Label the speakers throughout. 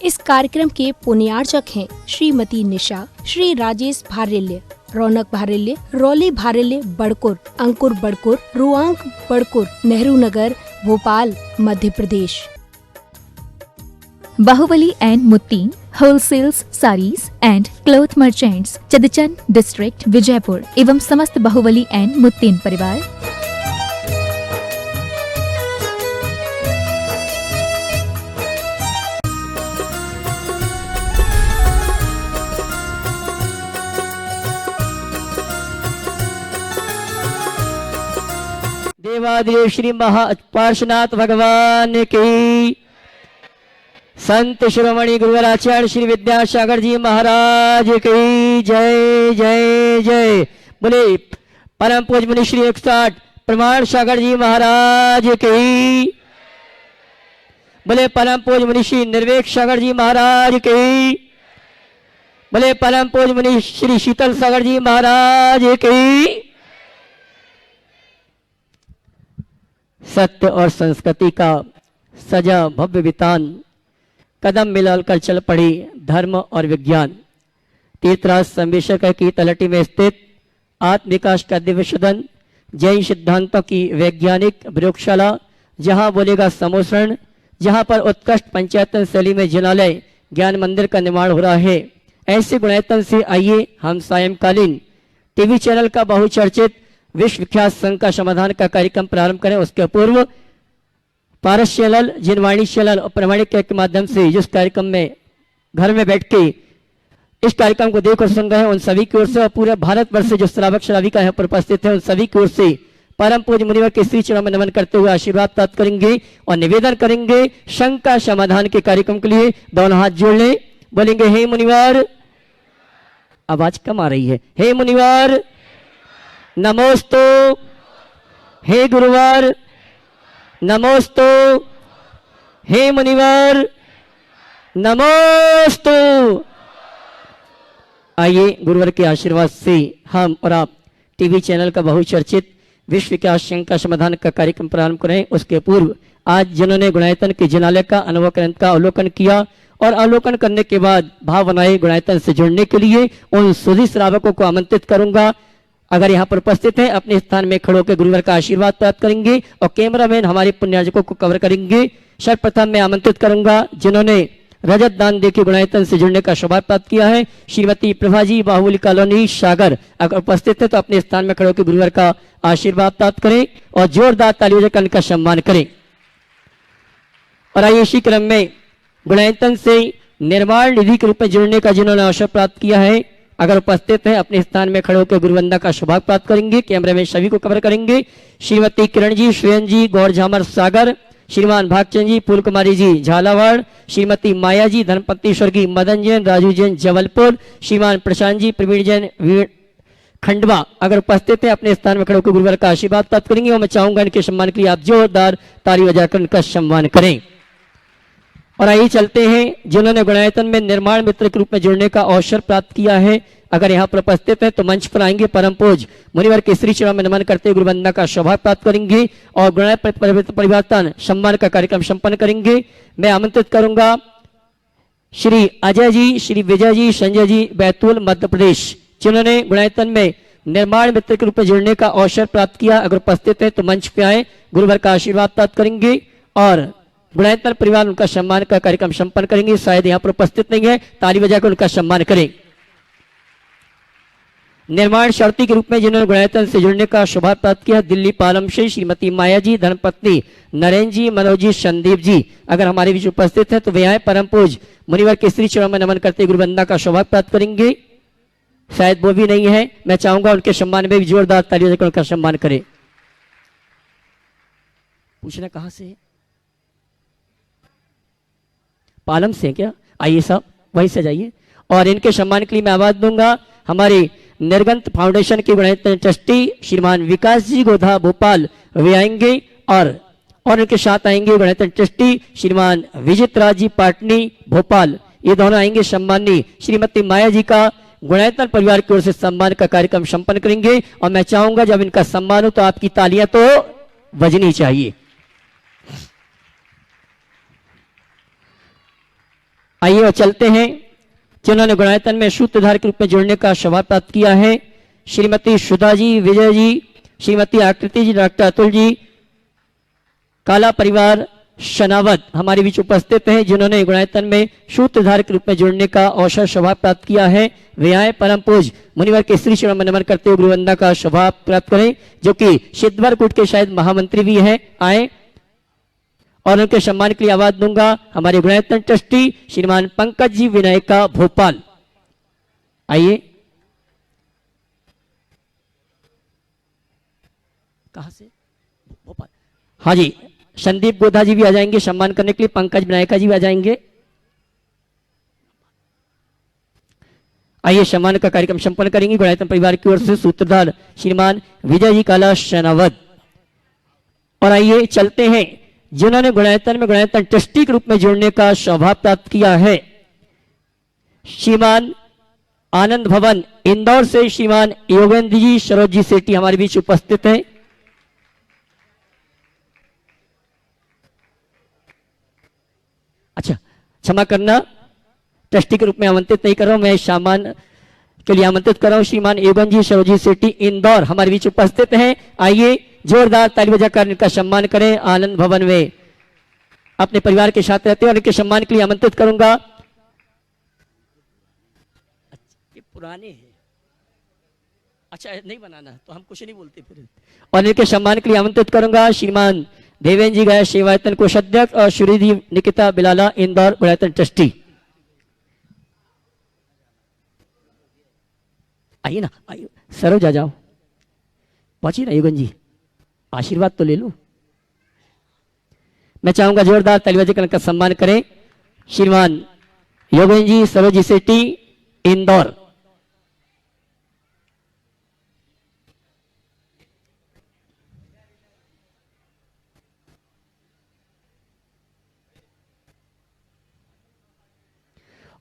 Speaker 1: इस कार्यक्रम के पुण्यार्चक हैं Shrimati Nisha, Shri Rajesh Bharilya, Raunak Bharilya, Rauli Bharilya Badkur, Ankur Badkur, Ruank Badkur, Nehru Nagar, Bhopal, Madhya Pradesh.
Speaker 2: Bahubali and Muttin wholesales saris and cloth merchants, Chadchan district, Vijayapur एवं समस्त बाहुबली एंड मुत्तीन परिवार।
Speaker 3: देवादेव श्री महापार्श्वनाथ भगवान की, संत शिरोमणि गुरुवर आचार्य श्री विद्यासागर जी महाराज की जय जय जय। बोले परम पूज्य मुनि श्री 160 प्रमाण सागर जी महाराज की। बोले परम पूज्य मुनि श्री निर्वेक सागर जी महाराज की। बोले परम पूज्य मुनि श्री शीतल सागर जी महाराज की। सत्य और संस्कृति का सजा भव्य वितान, कदम मिलाल कर चल पड़ी धर्म और विज्ञान। तीर्थराज संवेशक की तलहटी में स्थित आत्म विकास का दिव्य सदन, जैन सिद्धांतों की वैज्ञानिक प्रयोगशाला, जहां बोलेगा समोसरण, जहां पर उत्कृष्ट पंचायतन शैली में जिनालय ज्ञान मंदिर का निर्माण हो रहा है। ऐसे गुणायतन से आइए हम सायंकालीन टीवी चैनल का बहुचर्चित विश्व विख्यात संघ का समाधान का कार्यक्रम प्रारंभ करें। उसके पूर्व पारस चैनल, जिनवाणी चैनल और प्रमाणिक के माध्यम से जिस कार्यक्रम में घर में बैठ के इस कार्यक्रम को देख और सुन रहे हैं, उन सभी की ओर से और पूरे भारत वर्ष से जो श्रावक श्राविका यहाँ पर उपस्थित है, उन सभी की ओर से परम पूज्य मुनिवर के श्री चरणों में नमन करते हुए आशीर्वाद प्राप्त करेंगे और निवेदन करेंगे संघ का समाधान के कार्यक्रम के लिए दोनों हाथ जोड़ लें। बोलेंगे हे मुनिवर, आवाज कम आ रही है, हे मुनिवर नमोस्तु, हे गुरुवर नमोस्तु, हे मुनिवर नमोस्तु। आइए गुरुवर के आशीर्वाद से हम और आप टीवी चैनल का बहुचर्चित विश्व विकास संघ का समाधान का कार्यक्रम प्रारंभ करें। उसके पूर्व आज जिन्होंने गुणायतन के जिनालय का अनुभव ग्रंथ का अवलोकन किया और अवलोकन करने के बाद भाव बनाए गुणायतन से जुड़ने के लिए, उन सुधी श्रावकों को आमंत्रित करूंगा। अगर यहाँ पर उपस्थित हैं, अपने स्थान में खड़े होकर गुरुवर का आशीर्वाद प्राप्त करेंगे और कैमरामैन हमारे पुण्यार्जकों को कवर करेंगे। सर्वप्रथम मैं आमंत्रित करूंगा जिन्होंने रजत दान देकर गुणायतन से जुड़ने का सौभाग्य प्राप्त किया है, श्रीमती प्रभा जी, बाहुबली कॉलोनी सागर। अगर उपस्थित है तो अपने स्थान में खड़े होकर गुरुवर का आशीर्वाद प्राप्त करें और जोरदार तालियों से उनका सम्मान करें। और आइए इसी क्रम में गुणायतन से निर्माण निधि के रूप में जुड़ने का जिन्होंने अवसर प्राप्त किया है, अगर उपस्थित है अपने स्थान में खड़े होकर गुरुवंदना का सौभाग्य प्राप्त करेंगे। कैमरे में सभी को कवर करेंगे। श्रीमती किरण जी, श्रेयन जी, गौर झामर सागर, श्रीमान भागचंद जी, फूल कुमारी जी झालावाड़, श्रीमती माया जी, धर्मपति स्वर्गीय मदन जैन, राजू जैन जबलपुर, श्रीमान प्रशांत जी, प्रवीण जैन खंडवा। अगर उपस्थित है अपने स्थान में खड़े होकर गुरुवर का आशीर्वाद प्राप्त करेंगे और मैं चाहूंगा इनके सम्मान के लिए आप जोरदार ताली बजाकर इनका सम्मान करें। और आइए चलते हैं जिन्होंने गुणायतन में निर्माण मित्र के रूप में जुड़ने का अवसर प्राप्त किया है, अगर यहाँ पर उपस्थित है तो मंच पर आएंगे। परम पूज्य मुनिवर के श्री चरणों में नमन करते हुए गुरुवंदना का सौभाग्य प्राप्त करेंगे और गुणायतन परिवर्तन सम्मान का कार्यक्रम संपन्न करेंगे। मैं आमंत्रित करूंगा श्री अजय जी, श्री विजय जी, संजय जी, बैतूल मध्य प्रदेश, जिन्होंने गुणायतन में निर्माण मित्र के रूप में जुड़ने का अवसर प्राप्त किया। अगर उपस्थित है तो मंच पे आए, गुरुवर का आशीर्वाद प्राप्त करेंगे और गुणायतन परिवार उनका सम्मान का कार्यक्रम संपन्न करेंगे। शायद यहाँ पर उपस्थित नहीं है, ताली बजाकर उनका सम्मान करें। निर्माण शर्ती के रूप में जिन्होंने गुणायतन से जुड़ने का सौभाग्य प्राप्त किया, दिल्ली पालम से श्रीमती माया जी, धर्मपत्नी नरेंद्र जी, मनोज जी, संदीप जी। अगर हमारे बीच उपस्थित है तो वे आए, परम पूज्य मुनिवर के श्री चरणों में नमन करते गुरुवंदना का सौभाग्य प्राप्त करेंगे। शायद वो भी नहीं है, मैं चाहूंगा उनके सम्मान में भी जोरदार तालियों से उनका सम्मान करें। पूछना कहां से है? पालम से क्या? आइए साहब वहीं से जाइए। और इनके सम्मान के लिए मैं आवाज दूंगा हमारे निर्गंत फाउंडेशन के गुणायतन ट्रस्टी श्रीमान विकास जी गोधा भोपाल, वे आएंगे और इनके साथ आएंगे गुणायतन ट्रस्टी श्रीमान विजित राज जी पाटनी भोपाल। ये दोनों आएंगे। सम्माननीय श्रीमती माया जी का गुणायतन परिवार की ओर से सम्मान का कार्यक्रम संपन्न करेंगे और मैं चाहूंगा जब इनका सम्मान हो तो आपकी तालियां तो बजनी चाहिए। आइए और चलते हैं जिन्होंने गुणायतन में सूत्रधार के रूप में जुड़ने का सौभाग्य प्राप्त किया है। श्रीमती सुधा जी, विजय जी, श्रीमती आकृति जी, डॉक्टर अतुल जी, काला परिवार शनावत हमारे बीच उपस्थित हैं, जिन्होंने गुणायतन में सूत्रधार के रूप में जुड़ने का अवसर सौभाग्य प्राप्त किया है। वे आए परम पूज मुनिवर के श्री चरण में नमन करते हुए गुरुवंदना का सौभाग्य प्राप्त करें, जो कि सिद्धवरकूट के शायद महामंत्री भी हैं। आए और उनके सम्मान के लिए आवाज दूंगा हमारे गुणायतन ट्रस्टी श्रीमान पंकज जी विनायका भोपाल। आइए, कहां से? भोपाल। हाँ जी, संदीप गोधा जी भी आ जाएंगे सम्मान करने के लिए, पंकज विनायका जी भी आ जाएंगे। आइए, सम्मान का कार्यक्रम संपन्न करेंगे गुणायतन परिवार की ओर से सूत्रधार श्रीमान विजय जी काला शेनावत। और आइए चलते हैं जिन्होंने गुणायतन में गुणायतन ट्रस्टी के रूप में जुड़ने का सौभाग्य प्राप्त किया है। श्रीमान आनंद भवन इंदौर से श्रीमान योगेंद्र जी सरोज जी सेठी हमारे बीच उपस्थित हैं। अच्छा, क्षमा करना, ट्रस्टी के रूप में आमंत्रित नहीं कर रहा हूं, मैं सामान के लिए आमंत्रित कर रहा हूं। श्रीमान योगेंद्र जी सरोज जी सेठी इंदौर हमारे बीच उपस्थित हैं। आइए जोरदार ताली बजाकर इनका सम्मान करें। आनंद भवन में अपने परिवार के साथ रहते हैं और इनके सम्मान के लिए आमंत्रित करूंगा। ये पुराने हैं, अच्छा नहीं बनाना तो हम कुछ नहीं बोलते फिर। और इनके सम्मान के लिए आमंत्रित करूंगा श्रीमान देवेंद्र जी गया सेवायतन कोषाध्यक्ष और श्रीदेवी निकिता बिलाला इंदौर गुणायतन ट्रस्टी। आइए ना, आइए सरोज आ जाओ, पहुंची ना योगन जी, आशीर्वाद तो ले लो। मैं चाहूंगा जोरदार ताली बजाकर का सम्मान करें श्रीमान योगेंद्र जी सरोज जी सेठी इंदौर।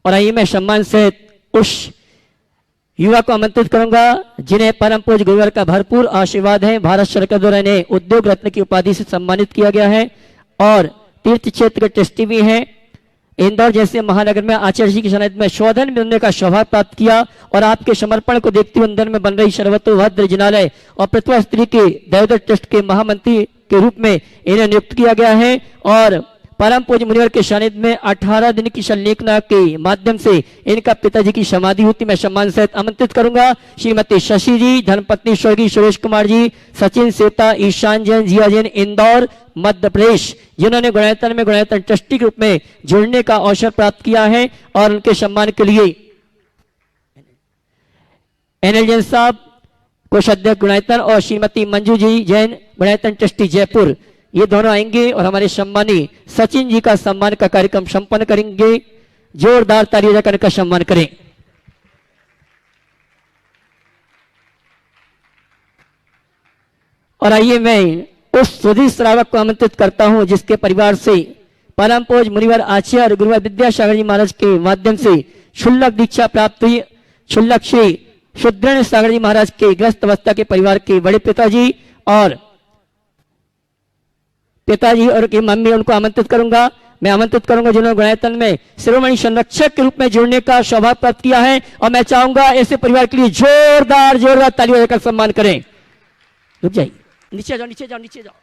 Speaker 3: और आइए मैं सम्मान से उस युवा को आमंत्रित करूंगा जिन्हें परम पूज्य गुरुवर का भरपूर आशीर्वाद है। भारत सरकार द्वारा इन्हें उद्योग रत्न की उपाधि से सम्मानित किया गया है और तीर्थ क्षेत्र के ट्रस्टी भी हैं। इंदौर जैसे महानगर में आचार्य जी की सनद में शोधन मिलने का सौभाग्य प्राप्त किया और आपके समर्पण को देखते हुए अंदर में बन रही सर्वतोभद्र जिनालय और प्रतिभा स्त्री के दयोदय ट्रस्ट के महामंत्री के रूप में इन्हें नियुक्त किया गया है। और परम पूज्य मुनिवर के सानिध्य में 18 दिन की संलेखना के माध्यम से इनका पिताजी की समाधि हुई। मैं सम्मान सहित आमंत्रित करूंगा श्रीमती शशि जी, धर्मपत्नी स्वर्गीय सुरेश कुमार जी, सचिन सेता, ईशान जैन, जिया जैन इंदौर मध्य प्रदेश, जिन्होंने गुणायतन में गुणायतन ट्रस्टी के रूप में जुड़ने का अवसर प्राप्त किया है। और उनके सम्मान के लिए एनएल जैन साहब कोषाध्यक्ष गुणायतन और श्रीमती मंजू जी जैन गुणायतन ट्रस्टी जयपुर, ये दोनों आएंगे और हमारे सम्मानी सचिन जी का सम्मान का कार्यक्रम संपन्न करेंगे। जोरदार तालियां बजाकर का सम्मान करें। और आइए मैं उस सुधीर श्रावक को आमंत्रित करता हूं जिसके परिवार से परम पूज्य मुनिवर आचार्य गुरुवर विद्यासागर जी महाराज के माध्यम से क्षुल्लक दीक्षा प्राप्त हुई। क्षुल्लक श्री सुदृढ़ सागर जी महाराज के ग्रस्त अवस्था के परिवार के बड़े पिताजी और उनकी मम्मी, उनको आमंत्रित करूंगा। मैं आमंत्रित करूंगा जिन्होंने गुणायतन में शिरोमणि संरक्षक के रूप में जुड़ने का सौभाग्य प्राप्त किया है। और मैं चाहूंगा ऐसे परिवार के लिए जोरदार ताली बजाकर सम्मान करें। रुक जाइए, नीचे जाओ, नीचे जाओ, नीचे जाओ।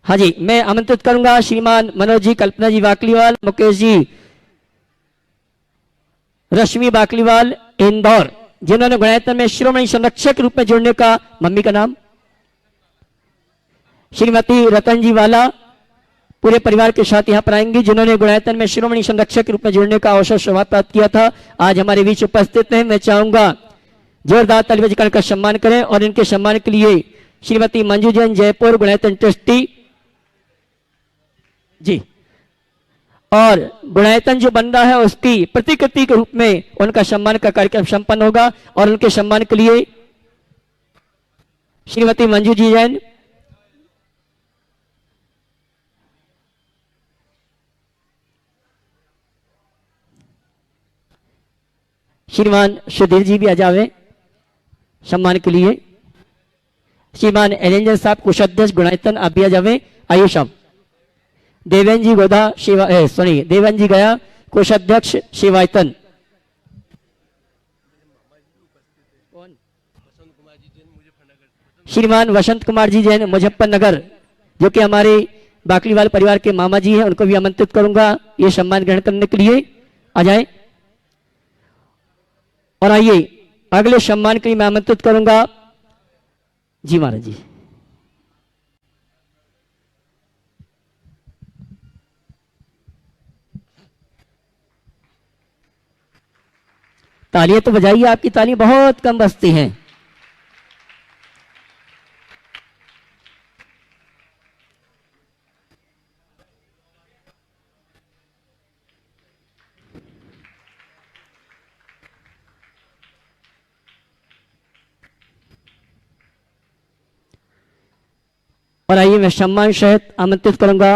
Speaker 3: हाँ जी, मैं आमंत्रित करूंगा श्रीमान मनोज जी, कल्पना जी बाकलीवाल, मुकेश जी, रश्मि बाकलीवाल इंदौर, जिन्होंने गुणायतन में शिरोमणि संरक्षक के रूप में जुड़ने का, मम्मी का नाम श्रीमती रतन जी वाला, पूरे परिवार के साथ यहां पर आएंगे, जिन्होंने गुणायतन में शिरोमणि संरक्षक के रूप में जुड़ने का अवसर सौभाग्य प्राप्त किया था, आज हमारे बीच उपस्थित हैं। मैं चाहूंगा जोरदार ताली बजाकर का सम्मान करें। और इनके सम्मान के लिए श्रीमती मंजू जैन जयपुर गुणायतन ट्रस्टी जी, और गुणायतन जो बन रहा है उसकी प्रतिकृति के रूप में उनका सम्मान का कार्यक्रम संपन्न होगा। और उनके सम्मान के लिए श्रीमती मंजू जी जैन, श्रीमान सुधीर जी भी आ जावे सम्मान के लिए। श्रीमान एलेंजर साहब कोषाध्यक्ष गुणायतन, आप भी आ जावे। आइए साहब, देवेन जी गोदा शिवा देवेन जी गया कोषाध्यक्ष शिवायतन। श्रीमान वसंत कुमार जी जैन मुजफ्फरनगर, जो कि हमारे बाकलीवाल परिवार के मामा जी हैं, उनको भी आमंत्रित करूंगा ये सम्मान ग्रहण करने के लिए आ जाएं। और आइए अगले सम्मान के लिए मैं आमंत्रित करूंगा जी महाराज जी। तालियां तो बजाइए, आपकी तालियां बहुत कम बजती हैं। और आइए मैं सम्मान सहित आमंत्रित करूंगा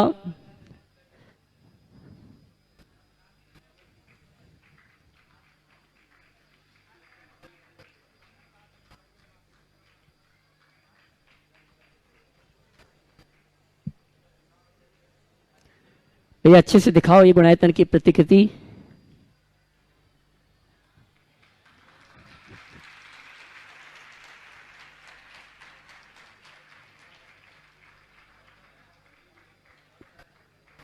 Speaker 3: ये अच्छे से दिखाओ ये गुणायतन की प्रतिकृति।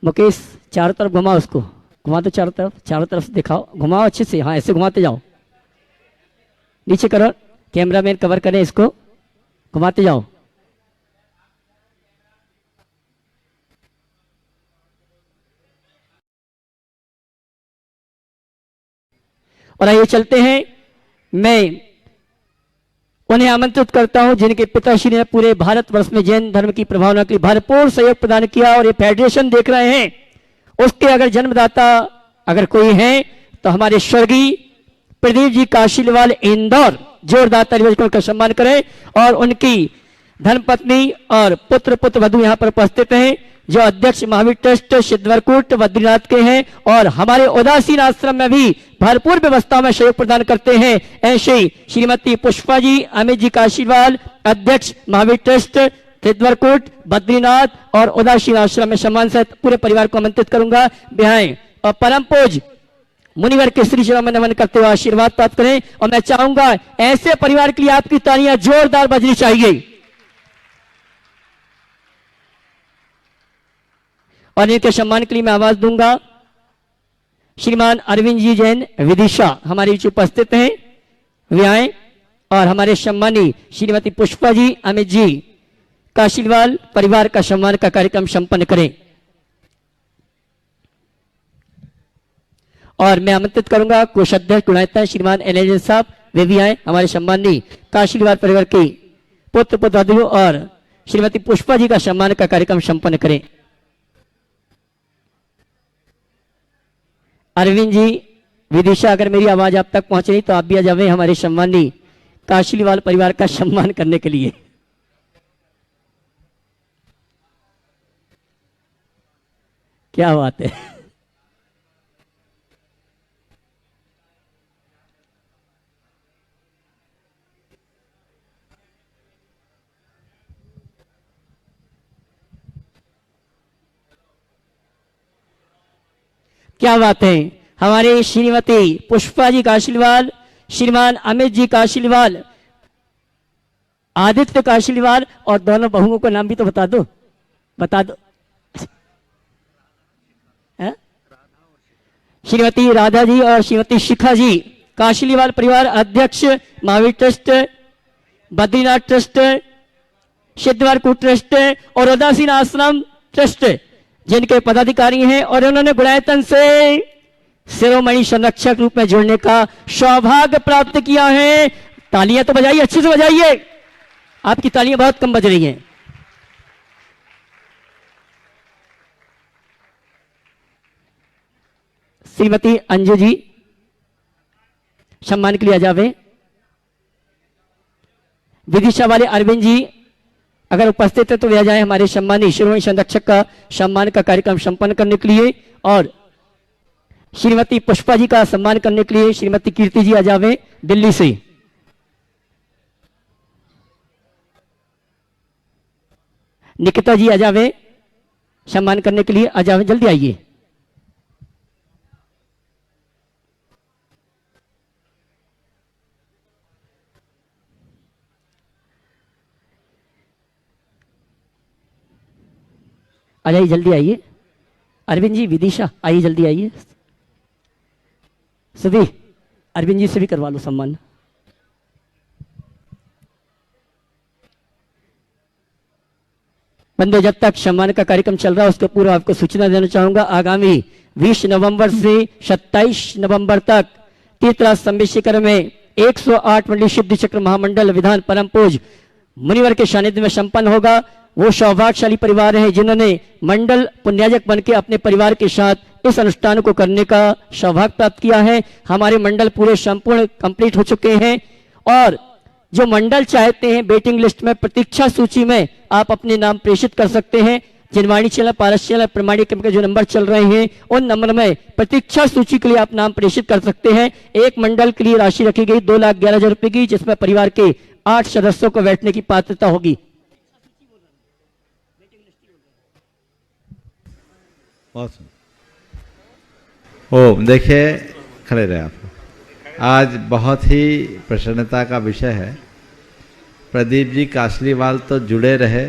Speaker 3: मुकेश चारों तरफ घुमाओ, उसको घुमा दो चारों तरफ से दिखाओ, घुमाओ अच्छे से, हाँ ऐसे घुमाते जाओ, नीचे करो, कैमरामैन कवर करें इसको, घुमाते जाओ। और आइए चलते हैं, मैं उन्हें आमंत्रित करता हूं जिनके पिताश्री ने पूरे भारतवर्ष में जैन धर्म की प्रभावना के लिए भरपूर सहयोग प्रदान किया। और ये फेडरेशन देख रहे हैं, उसके अगर जन्मदाता अगर कोई है तो हमारे स्वर्गीय प्रदीप जी काशीलवाल इंदौर, जोरदार तालियों का सम्मान करें। और उनकी धर्मपत्नी और पुत्र वधु यहाँ पर उपस्थित हैं, जो अध्यक्ष महावीर ट्रस्ट सिद्धवरकूट बद्रीनाथ के हैं और हमारे उदासीन आश्रम में भी भरपूर व्यवस्था में सहयोग प्रदान करते हैं। ऐसे श्रीमती पुष्पा जी अमित जी काशीवाल, अध्यक्ष महावीर ट्रस्ट सिद्धवरकूट बद्रीनाथ और उदासीन आश्रम में सम्मान सहित पूरे परिवार को आमंत्रित करूंगा। बिहाय और परम पूज मुनिवर के श्री चरणों में नमन करते हुए आशीर्वाद प्राप्त करें। और मैं चाहूंगा ऐसे परिवार के लिए आपकी तालियां जोरदार बजनी चाहिए। और इनके सम्मान के लिए मैं आवाज दूंगा श्रीमान अरविंद जी जैन विदिशा हमारे बीच उपस्थित हैं, वे आए और हमारे सम्मानी श्रीमती पुष्पा जी अमित जी काशीलवाल परिवार का सम्मान का कार्यक्रम संपन्न करें। और मैं आमंत्रित करूंगा कोषाध्यक्ष गुणायतन श्रीमान एनएजन साहब, वे भी आए, हमारे सम्मानी काशीलवाल परिवार के पुत्र और श्रीमती पुष्पा जी का सम्मान का कार्यक्रम संपन्न करें। अरविंद जी विदिशा, अगर मेरी आवाज आप तक पहुंच रही तो आप भी आ जावे हमारे सम्मानी काशीलवाल परिवार का सम्मान करने के लिए। क्या बात है, क्या बात है। हमारे श्रीमती पुष्पा जी काशीलवाल, श्रीमान अमित जी काशीलवाल, आदित्य काशीलवाल और दोनों बहुओं का नाम भी तो बता दो, बता दो। श्रीमती राधा जी और श्रीमती शिखा जी काशीलवाल परिवार, अध्यक्ष Mahavir trust Badrinath trust Siddhavarkut trust और उदासीन आश्रम ट्रस्ट, जिनके पदाधिकारी हैं। और उन्होंने गुणायतन से शिरोमणि संरक्षक रूप में जुड़ने का सौभाग्य प्राप्त किया है। तालियां तो बजाइए, अच्छे से बजाइए, आपकी तालियां बहुत कम बज रही हैं। श्रीमती अंजू जी सम्मान के लिए आ जावे। विदिशा वाले अरविंद जी अगर उपस्थित है तो वे आ जाए हमारे सम्मानी शिरोमणि संरक्षक का सम्मान का कार्यक्रम संपन्न करने के लिए। और श्रीमती पुष्पा जी का सम्मान करने के लिए श्रीमती कीर्ति जी आ जावे दिल्ली से। निकिता जी आ जावे, सम्मान करने के लिए आ जाओ, जल्दी आइए। आ जाइए, जल्दी आइए। अरविंद जी, विदिशा आइए, जल्दी आइए। सभी अरविंद जी से भी करवा लो सम्मान। बंदो, जब तक सम्मान का कार्यक्रम चल रहा है उसके पूर्व आपको सूचना देना चाहूंगा, आगामी 20 नवंबर से 27 नवंबर तक तीर्थराज संवेशीकर में 108 मंडली सिद्धि चक्र महामंडल विधान परम पूज मुनिवर के सानिध्य में संपन्न होगा। वो सौभाग्यशाली परिवार है जिन्होंने मंडल पुण्याजक बनकर अपने परिवार के साथ इस अनुष्ठान को करने का सौभाग्य प्राप्त किया है। हमारे मंडल पूरे संपूर्ण कंप्लीट हो चुके हैं और जो मंडल चाहते हैं वेटिंग लिस्ट में, प्रतीक्षा सूची में आप अपने नाम प्रेषित कर सकते हैं। जिनवाणी चैनल, पारस चैनल, प्रमाणिक के जो नंबर चल रहे हैं उन नंबर में प्रतीक्षा सूची के लिए आप नाम प्रेषित कर सकते हैं। एक मंडल के लिए राशि रखी गई 2,11,000 रुपए की, जिसमें परिवार के 8 सदस्यों को बैठने की पात्रता होगी।
Speaker 4: ओ देखिए, खड़े रहे आप। आज बहुत ही प्रसन्नता का विषय है। प्रदीप जी कासलीवाल तो जुड़े रहे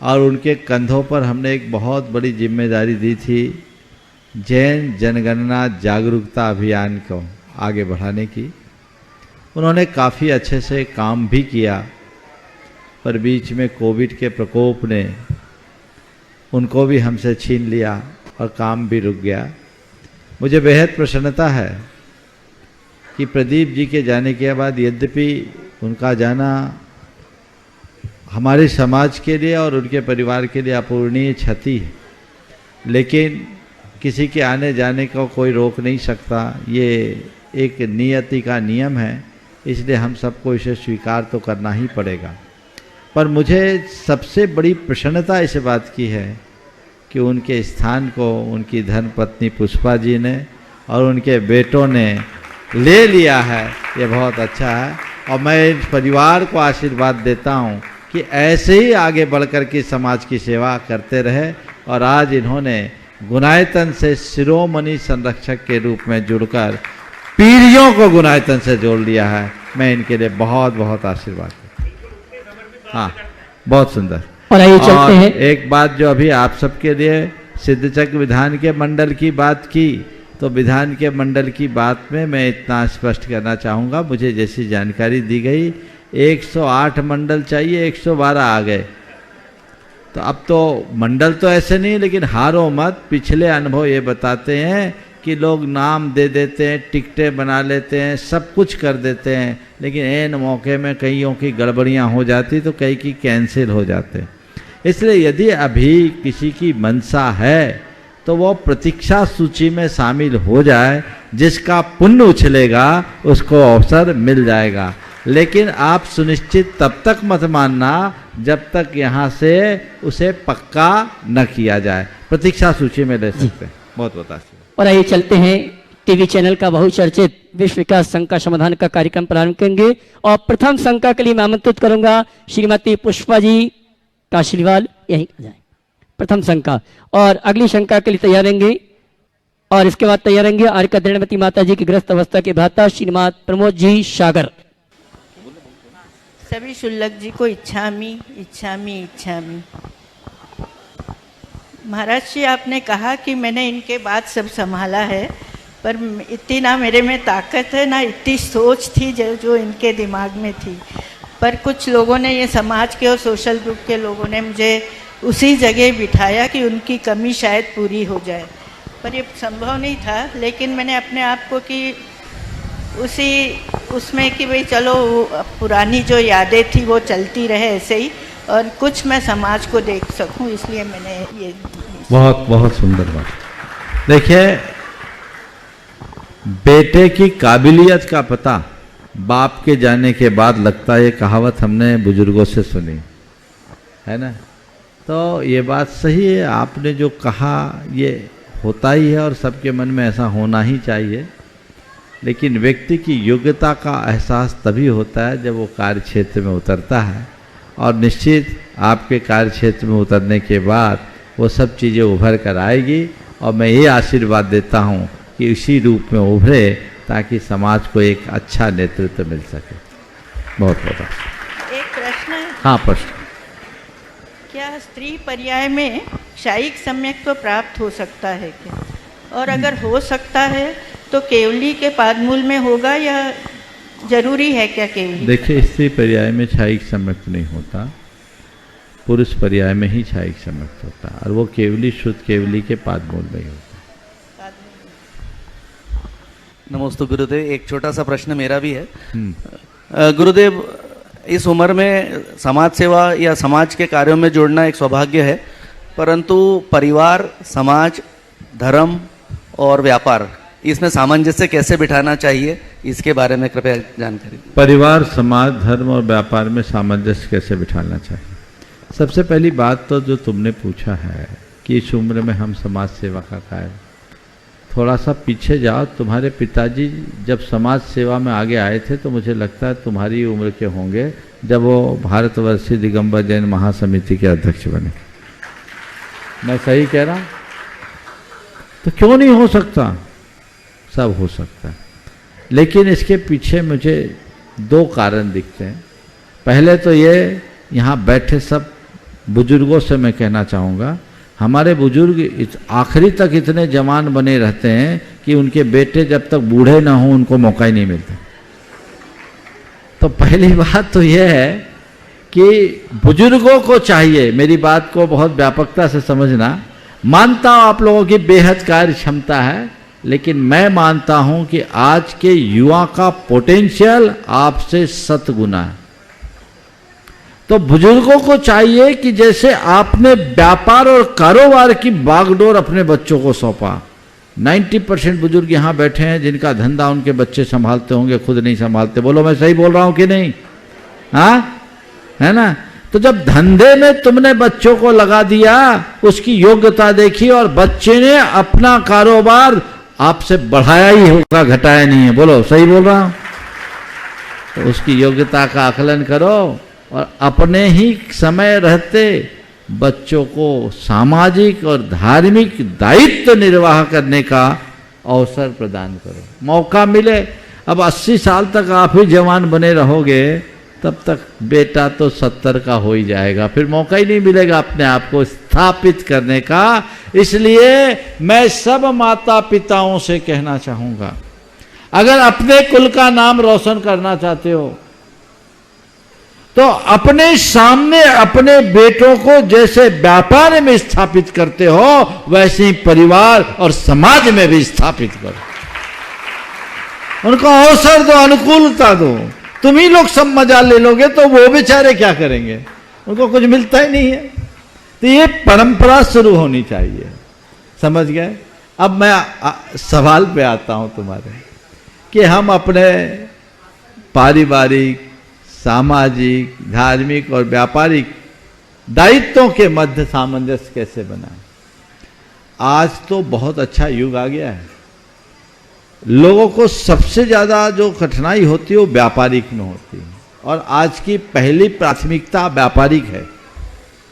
Speaker 4: और उनके कंधों पर हमने एक बहुत बड़ी जिम्मेदारी दी थी, जैन जनगणना जागरूकता अभियान को आगे बढ़ाने की। उन्होंने काफ़ी अच्छे से काम भी किया, पर बीच में कोविड के प्रकोप ने उनको भी हमसे छीन लिया और काम भी रुक गया। मुझे बेहद प्रसन्नता है कि प्रदीप जी के जाने के बाद, यद्यपि उनका जाना हमारे समाज के लिए और उनके परिवार के लिए अपूरणीय क्षति है, लेकिन किसी के आने जाने को कोई रोक नहीं सकता। ये एक नियति का नियम है, इसलिए हम सबको इसे स्वीकार तो करना ही पड़ेगा। पर मुझे सबसे बड़ी प्रसन्नता इस बात की है कि उनके स्थान को उनकी धर्मपत्नी पुष्पा जी ने और उनके बेटों ने ले लिया है। ये बहुत अच्छा है और मैं इस परिवार को आशीर्वाद देता हूँ कि ऐसे ही आगे बढ़कर के समाज की सेवा करते रहे। और आज इन्होंने गुणायतन से शिरोमणि संरक्षक के रूप में जुड़कर पीढ़ियों को गुणायतन से जोड़ लिया है। मैं इनके लिए बहुत बहुत आशीर्वाद देता हूँ। हाँ, बहुत सुंदर।
Speaker 3: और आइए चलते हैं।
Speaker 4: एक बात जो अभी आप सबके लिए सिद्धचक्र विधान के मंडल की बात की, तो विधान के मंडल की बात में मैं इतना स्पष्ट करना चाहूँगा, मुझे जैसी जानकारी दी गई 108 मंडल चाहिए, 112 आ गए। तो अब तो मंडल तो ऐसे नहीं, लेकिन हारो मत। पिछले अनुभव ये बताते हैं कि लोग नाम दे देते हैं, टिकटें बना लेते हैं, सब कुछ कर देते हैं, लेकिन ऐन मौके में कईयों की गड़बड़ियाँ हो जाती तो कई की कैंसिल हो जाते हैं। इसलिए यदि अभी किसी की मनसा है तो वो प्रतीक्षा सूची में शामिल हो जाए, जिसका पुण्य उछलेगा उसको अवसर मिल जाएगा। लेकिन आप सुनिश्चित तब तक मत मानना जब तक यहाँ से उसे पक्का न किया जाए। प्रतीक्षा सूची में ले सकते हैं। बहुत बहुत आशीर्वाद।
Speaker 3: और आइए चलते हैं, टीवी चैनल का बहुचर्चित विश्व विकास संघ का समाधान का कार्यक्रम प्रारंभ करेंगे और प्रथम शंका के लिए मैं आमंत्रित करूंगा श्रीमती पुष्पा जी काशीवाल, यही जाए प्रथम शंका। और अगली शंका के लिए तैयार रहेंगे और इसके बाद तैयार रहेंगे आर्का दृढ़मती माता जी की ग्रस्त अवस्था के भ्राता श्रीमान प्रमोद जी सागर।
Speaker 5: सभी शुल्लक जी को इच्छामी इच्छामी इच्छामी। महाराज जी, आपने कहा कि मैंने इनके बाद सब संभाला है, पर इतनी ना मेरे में ताकत है ना इतनी सोच थी जो इनके दिमाग में थी। पर कुछ लोगों ने, ये समाज के और सोशल ग्रुप के लोगों ने मुझे उसी जगह बिठाया कि उनकी कमी शायद पूरी हो जाए, पर ये संभव नहीं था। लेकिन मैंने अपने आप को कि उसमें कि भाई चलो पुरानी जो यादें थी वो चलती रहे ऐसे ही, और कुछ मैं समाज को देख सकूं, इसलिए मैंने ये।
Speaker 4: बहुत बहुत सुंदर बात। देखिए, बेटे की काबिलियत का पता बाप के जाने के बाद लगता है। ये कहावत हमने बुजुर्गों से सुनी है ना, तो ये बात सही है। आपने जो कहा ये होता ही है और सबके मन में ऐसा होना ही चाहिए। लेकिन व्यक्ति की योग्यता का एहसास तभी होता है जब वो कार्य क्षेत्र में उतरता है। और निश्चित आपके कार्य क्षेत्र में उतरने के बाद वो सब चीज़ें उभर कर आएगी। और मैं ये आशीर्वाद देता हूँ कि इसी रूप में उभरे ताकि समाज को एक अच्छा नेतृत्व मिल सके। बहुत बहुत
Speaker 5: एक प्रश्न है,
Speaker 4: हाँ प्रश्न।
Speaker 5: क्या स्त्री पर्याय में क्षायिक सम्यक्त्व प्राप्त हो सकता है क्या? और अगर हो सकता है तो केवली के पादमूल में होगा या जरूरी है क्या केवली?
Speaker 4: देखिए, स्त्री पर्याय में क्षायिक सम्यक्त्व नहीं होता, पुरुष पर्याय में ही क्षायिक सम्यक्त्व होता है, और वो केवली शुद्ध केवली के पादमूल में ही होता है।
Speaker 6: नमस्ते गुरुदेव, एक छोटा सा प्रश्न मेरा भी है। गुरुदेव, इस उम्र में समाज सेवा या समाज के कार्यों में जुड़ना एक सौभाग्य है, परंतु परिवार, समाज, धर्म और व्यापार, इसमें सामंजस्य कैसे बिठाना चाहिए, इसके बारे में कृपया जानकारी दें।
Speaker 4: परिवार, समाज, धर्म और व्यापार में सामंजस्य कैसे बिठाना चाहिए? सबसे पहली बात तो जो तुमने पूछा है कि इस उम्र में हम समाज सेवा का कार्य, थोड़ा सा पीछे जाओ। तुम्हारे पिताजी जब समाज सेवा में आगे आए थे तो मुझे लगता है तुम्हारी उम्र के होंगे जब वो भारतवर्षीय दिगंबर जैन महासमिति के अध्यक्ष बने। मैं सही कह रहा हूँ? तो क्यों नहीं हो सकता? सब हो सकता है, लेकिन इसके पीछे मुझे दो कारण दिखते हैं। पहले तो ये, यहाँ बैठे सब बुजुर्गों से मैं कहना चाहूँगा, हमारे बुजुर्ग आखिरी तक इतने जवान बने रहते हैं कि उनके बेटे जब तक बूढ़े ना हों उनको मौका ही नहीं मिलता। तो पहली बात तो यह है कि बुजुर्गों को चाहिए, मेरी बात को बहुत व्यापकता से समझना। मानता हूँ आप लोगों की बेहद कार्य क्षमता है, लेकिन मैं मानता हूँ कि आज के युवा का पोटेंशियल आपसे 7 गुना है। तो बुजुर्गों को चाहिए कि जैसे आपने व्यापार और कारोबार की बागडोर अपने बच्चों को सौंपा, 90% बुजुर्ग यहाँ बैठे हैं जिनका धंधा उनके बच्चे संभालते होंगे, खुद नहीं संभालते। बोलो मैं सही बोल रहा हूँ कि नहीं? हाँ, है ना? तो जब धंधे में तुमने बच्चों को लगा दिया, उसकी योग्यता देखी और बच्चे ने अपना कारोबार आपसे बढ़ाया ही होगा, घटाया नहीं है। बोलो सही बोल रहा हूँ? तो उसकी योग्यता का आकलन करो और अपने ही समय रहते बच्चों को सामाजिक और धार्मिक दायित्व निर्वाह करने का अवसर प्रदान करो। मौका मिले, अब 80 साल तक आप ही जवान बने रहोगे, तब तक बेटा तो 70 का हो ही जाएगा, फिर मौका ही नहीं मिलेगा अपने आप को स्थापित करने का। इसलिए मैं सब माता पिताओं से कहना चाहूँगा, अगर अपने कुल का नाम रोशन करना चाहते हो तो अपने सामने अपने बेटों को जैसे व्यापार में स्थापित करते हो वैसे ही परिवार और समाज में भी स्थापित करो। उनको अवसर दो, अनुकूलता दो। तुम ही लोग सब मजा ले लोगे तो वो बेचारे क्या करेंगे? उनको कुछ मिलता ही नहीं है। तो ये परंपरा शुरू होनी चाहिए, समझ गए? अब मैं सवाल पे आता हूं तुम्हारे कि हम अपने पारिवारिक, सामाजिक, धार्मिक और व्यापारिक दायित्वों के मध्य सामंजस्य कैसे बनाएं? आज तो बहुत अच्छा युग आ गया है। लोगों को सबसे ज़्यादा जो कठिनाई होती है वो व्यापारिक में होती है, और आज की पहली प्राथमिकता व्यापारिक है।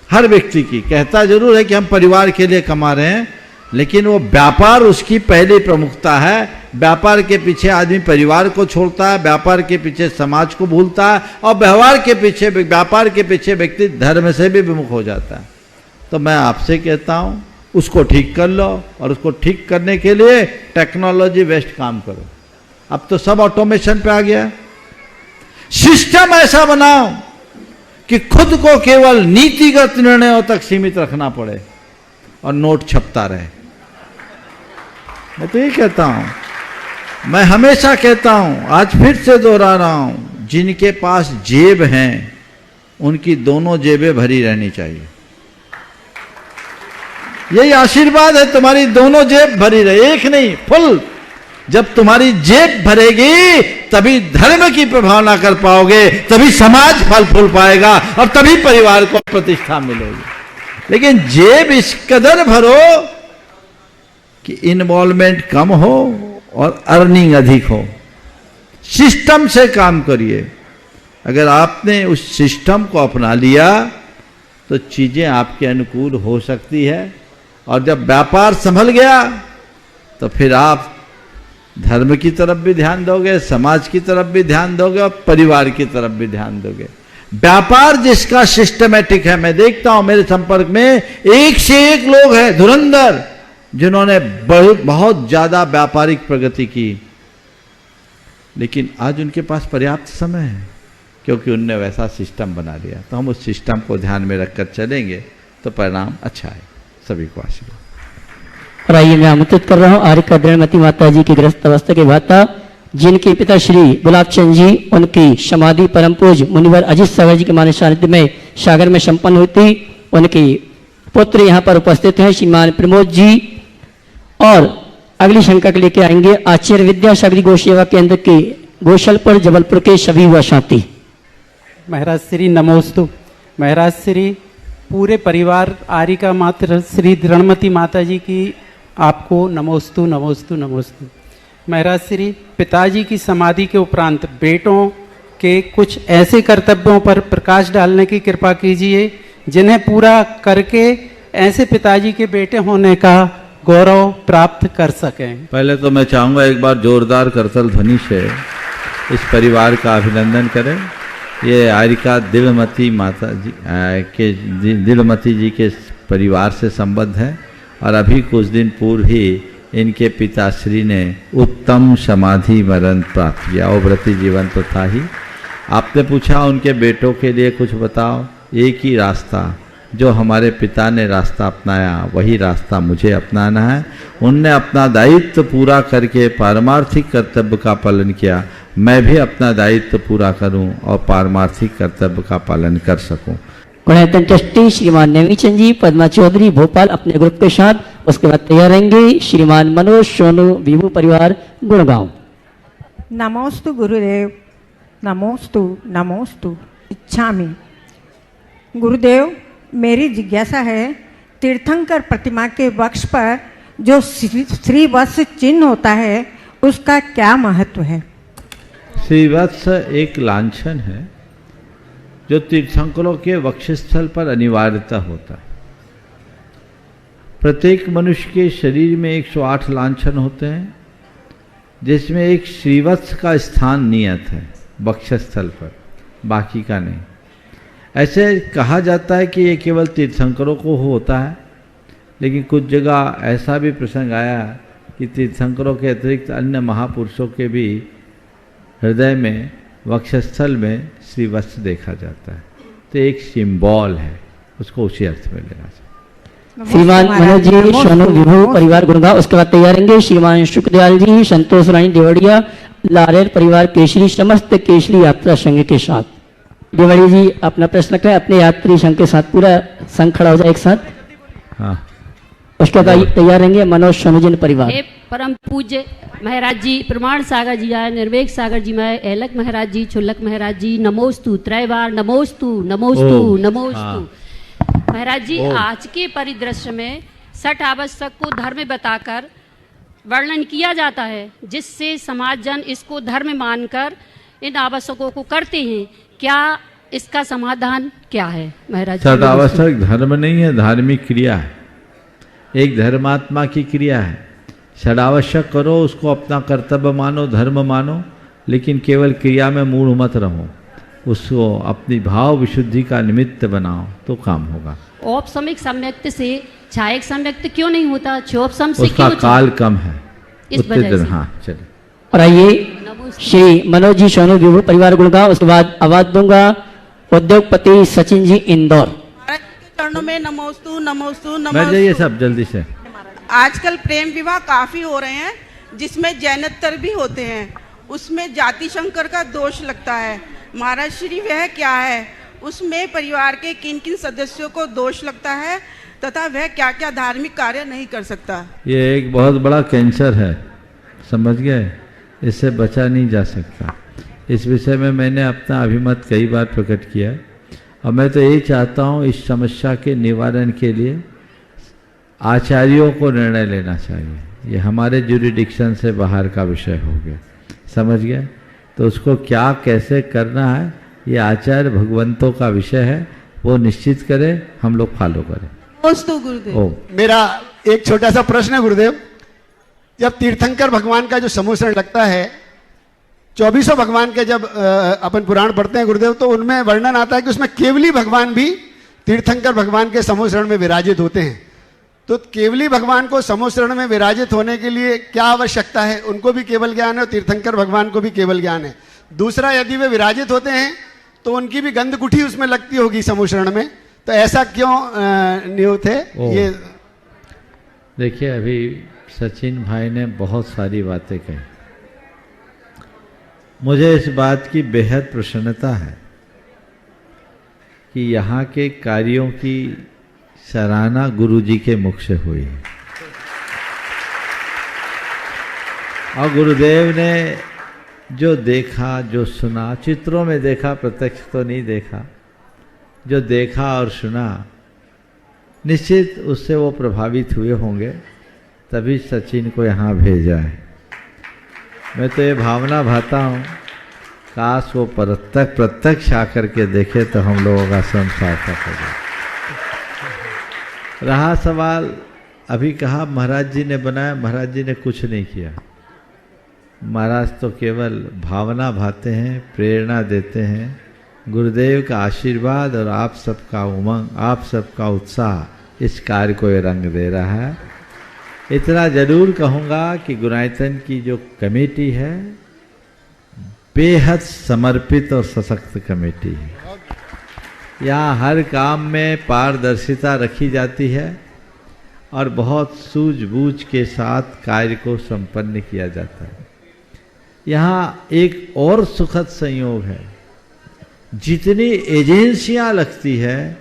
Speaker 4: हर व्यक्ति की कहता जरूर है कि हम परिवार के लिए कमा रहे हैं, लेकिन वो व्यापार उसकी पहली प्रमुखता है। व्यापार के पीछे आदमी परिवार को छोड़ता है, व्यापार के पीछे समाज को भूलता है, और व्यवहार के पीछे, व्यापार के पीछे व्यक्ति धर्म से भी विमुख हो जाता है। तो मैं आपसे कहता हूँ उसको ठीक कर लो, और उसको ठीक करने के लिए टेक्नोलॉजी बेस्ड काम करो। अब तो सब ऑटोमेशन पे आ गया। सिस्टम ऐसा बनाओ कि खुद को केवल नीतिगत निर्णयों तक सीमित रखना पड़े और नोट छपता रहे। मैं तो ये कहता हूं, मैं हमेशा कहता हूं, आज फिर से दोहरा रहा हूं, जिनके पास जेब हैं उनकी दोनों जेबें भरी रहनी चाहिए। यही आशीर्वाद है, तुम्हारी दोनों जेब भरी रहे, एक नहीं, फुल। जब तुम्हारी जेब भरेगी तभी धर्म की प्रभावना कर पाओगे, तभी समाज फल फूल पाएगा और तभी परिवार को प्रतिष्ठा मिलेगी। लेकिन जेब इस कदर भरो कि इन्वॉल्वमेंट कम हो और अर्निंग अधिक हो। सिस्टम से काम करिए। अगर आपने उस सिस्टम को अपना लिया तो चीज़ें आपके अनुकूल हो सकती है। और जब व्यापार संभल गया तो फिर आप धर्म की तरफ भी ध्यान दोगे, समाज की तरफ भी ध्यान दोगे और परिवार की तरफ भी ध्यान दोगे। व्यापार जिसका सिस्टमेटिक है, मैं देखता हूं मेरे संपर्क में एक से एक लोग हैं धुरंधर जिन्होंने बहुत ज्यादा व्यापारिक प्रगति की, लेकिन आज उनके पास पर्याप्त समय है क्योंकि उनने वैसा सिस्टम बना लिया। तो हम उस सिस्टम को ध्यान में रखकर चलेंगे तो परिणाम अच्छा है। सभी को आशीर्वाद।
Speaker 3: और आइए मैं आमंत्रित कर रहा हूँ आर्य कद्रणमती माता जी की ग्रस्त अवस्था के भाता जिनके पिता श्री गुलाब चंद जी, उनकी समाधि परम पूज मुनिवर अजीत सागर जी के मानस सानिध्य में सागर में संपन्न हुई थी। उनके पुत्र यहाँ पर उपस्थित हैं श्रीमान प्रमोद जी। और अगली शंका के लेके आएंगे आचार्य विद्यासागरी गौ सेवा केंद्र के गोशलपुर जबलपुर के सभी व साथी।
Speaker 7: महाराज श्री नमोस्तु। महाराज श्री पूरे परिवार आर्य का मात्र श्री रणमती माता जी की आपको नमोस्तु नमोस्तु नमोस्तु। महाराज श्री पिताजी की समाधि के उपरांत बेटों के कुछ ऐसे कर्तव्यों पर प्रकाश डालने की कृपा कीजिए जिन्हें पूरा करके ऐसे पिताजी के बेटे होने का गौरव प्राप्त कर सकें।
Speaker 4: पहले तो मैं चाहूँगा एक बार जोरदार करतल ध्वनि से इस परिवार का अभिनंदन करें। ये आर्यका दिलमती माता जी के दिलमती जी के परिवार से संबद्ध है और अभी कुछ दिन पूर्व ही इनके पिताश्री ने उत्तम समाधि मरण प्राप्त किया। वो व्रती जीवन तो था ही। आपने पूछा उनके बेटों के लिए कुछ बताओ। एक ही रास्ता जो हमारे पिता ने रास्ता अपनाया वही रास्ता मुझे अपनाना है। उनने अपना दायित्व पूरा करके पारमार्थिक कर्तव्य का पालन किया। मैं भी अपना दायित्व पूरा करूं और पारमार्थिक कर्तव्य का पालन कर सकूं।
Speaker 3: गुणायतन ट्रस्टी श्रीमान नेमीचंद जी पद्मा चौधरी भोपाल अपने ग्रुप के साथ, उसके बाद तैयार रहेंगे श्रीमान मनोज सोनू विभू परिवार गुड़गांव।
Speaker 8: नमोस्तु गुरुदेव, नमोस्तु नमोस्तु इच्छामि। गुरुदेव, मेरी जिज्ञासा है तीर्थंकर प्रतिमा के वक्ष पर जो श्रीवत्स चिन्ह होता है उसका क्या महत्व है?
Speaker 4: श्रीवत्स एक लांछन है जो तीर्थंकरों के वक्षस्थल पर अनिवार्यता होता है। प्रत्येक मनुष्य के शरीर में 108 लांछन होते हैं जिसमें एक श्रीवत्स का स्थान नियत है वक्षस्थल पर, बाकी का नहीं। ऐसे कहा जाता है कि ये केवल तीर्थंकरों को होता है, लेकिन कुछ जगह ऐसा भी प्रसंग आया कि तीर्थंकरों के अतिरिक्त अन्य महापुरुषों के भी हृदय में वक्षस्थल में श्रीवत्स देखा जाता है। तो एक सिंबल है, उसको उसी अर्थ में लेना चाहिए।
Speaker 3: श्रीमान मनोज जी सोनू विभू परिवार गुड़गांव, उसके बाद तैयार रहेंगे श्रीमान शुक्रदयाल जी संतोष रानी देवड़िया लारेर परिवार केसरी समस्त केसरी यात्रा संघ के साथ। देवड़ी जी अपना प्रश्न करें, अपने यात्री संघ के साथ पूरा संघ खड़ा हो जाए एक साथ।
Speaker 4: हाँ,
Speaker 3: उसके बाद तैयार रहेंगे मनोज सोनूजन परिवार।
Speaker 9: हे परम पूज्य महाराज जी, प्रमाण सागर जी आए, निर्वेक सागर जी मैं, एलक महाराज जी, छुल्लक महाराज जी, नमोस्तु त्रैवार नमोस्तु नमोस्तु नमोस्तु। महाराज जी, आज के परिदृश्य में 60 आवश्यक को धर्म बताकर वर्णन किया जाता है जिससे समाज जन इसको धर्म मानकर इन आवश्यकों को करते हैं। क्या इसका समाधान क्या है महाराज जी?
Speaker 4: 60 आवश्यक धर्म नहीं है, धार्मिक क्रिया है, एक धर्मात्मा की क्रिया है। षडावश्यक करो, उसको अपना कर्तव्य मानो, धर्म मानो, लेकिन केवल क्रिया में मूढ़ मत रहो, उसको अपनी भाव विशुद्धि का निमित्त बनाओ तो काम होगा।
Speaker 9: औपसमिक सम्यक्त से छायक सम्यक्त क्यों नहीं होता? क्षोपसम से
Speaker 4: उसका
Speaker 9: क्यों?
Speaker 4: काल कम है
Speaker 9: इस वजह से।
Speaker 4: हाँ चलिए।
Speaker 3: और आइए श्री मनोज जी सोनू विभू परिवार गुड़गांव, उसके बाद आवाज दूंगा उद्योगपति सचिन जी इंदौर।
Speaker 10: चरणों में नमोस्तु नमोस्तु
Speaker 4: बैठ जाइए सब जल्दी से।
Speaker 10: आजकल प्रेम विवाह काफी हो रहे हैं जिसमें जैनतर भी होते हैं, उसमें जाति शंकर का दोष लगता है। महाराज श्री वह क्या है, उसमें परिवार के किन किन सदस्यों को दोष लगता है तथा वह क्या क्या धार्मिक कार्य नहीं कर सकता?
Speaker 4: ये एक बहुत बड़ा कैंसर है, समझ गए, इससे बचा नहीं जा सकता। इस विषय में मैंने अपना अभिमत कई बार प्रकट किया है और मैं तो यही चाहता हूँ इस समस्या के निवारण के लिए आचार्यों को निर्णय लेना चाहिए। ये हमारे ज्यूरिडिक्शन से बाहर का विषय हो गया, समझ गए। तो उसको क्या कैसे करना है ये आचार्य भगवंतों का विषय है। वो निश्चित करें, हम लोग फॉलो करें।
Speaker 10: नमोस्तु गुरुदेव।
Speaker 4: ओम।
Speaker 11: मेरा एक छोटा सा प्रश्न है गुरुदेव, जब तीर्थंकर भगवान का जो समूसरण लगता है, 2400 भगवान के जब अपन पुराण पढ़ते हैं गुरुदेव, तो उनमें वर्णन आता है कि उसमें केवली भगवान भी तीर्थंकर भगवान के समूसरण में विराजित होते हैं। तो केवली भगवान को समूसरण में विराजित होने के लिए क्या आवश्यकता है? उनको भी केवल ज्ञान है और तीर्थंकर भगवान को भी केवल ज्ञान है। दूसरा, यदि वे विराजित होते हैं तो उनकी भी गंधकुठी उसमें लगती होगी समूसरण में, तो ऐसा क्यों नियुक्त है? ये
Speaker 4: देखिए, अभी सचिन भाई ने बहुत सारी बातें कही। मुझे इस बात की बेहद प्रसन्नता है कि यहाँ के कार्यों की सराहना गुरुजी के मुख से हुई है और गुरुदेव ने जो देखा, जो सुना, चित्रों में देखा, प्रत्यक्ष तो नहीं देखा, जो देखा और सुना, निश्चित उससे वो प्रभावित हुए होंगे, तभी सचिन को यहाँ भेजा है। मैं तो ये भावना भाता हूँ, काश वो प्रत्यक्ष आकर के देखे तो हम लोगों का श्रम सार्थक हो जाए। रहा सवाल, अभी कहा महाराज जी ने बनाया, महाराज जी ने कुछ नहीं किया। महाराज तो केवल भावना भाते हैं, प्रेरणा देते हैं। गुरुदेव का आशीर्वाद और आप सबका उमंग, आप सबका उत्साह इस कार्य को रंग दे रहा है। इतना जरूर कहूँगा कि गुणायतन की जो कमेटी है, बेहद समर्पित और सशक्त कमेटी है। यहाँ हर काम में पारदर्शिता रखी जाती है और बहुत सूझबूझ के साथ कार्य को संपन्न किया जाता है। यहाँ एक और सुखद संयोग है, जितनी एजेंसियां लगती है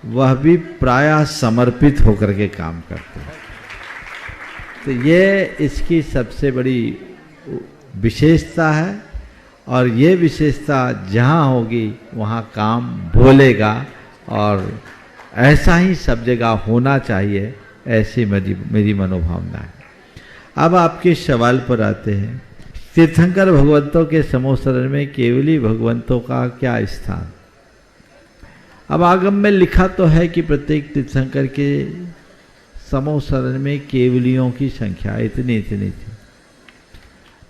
Speaker 4: वह भी प्रायः समर्पित होकर के काम करते हैं। तो ये इसकी सबसे बड़ी विशेषता है और ये विशेषता जहाँ होगी वहाँ काम बोलेगा और ऐसा ही सब जगह होना चाहिए, ऐसी मेरी मनोभावना है। अब आपके सवाल पर आते हैं, तीर्थंकर भगवंतों के समोसरण में केवली भगवंतों का क्या स्थान? अब आगम में लिखा तो है कि प्रत्येक तीर्थंकर के समोसरण में केवलियों की संख्या इतनी इतनी थी,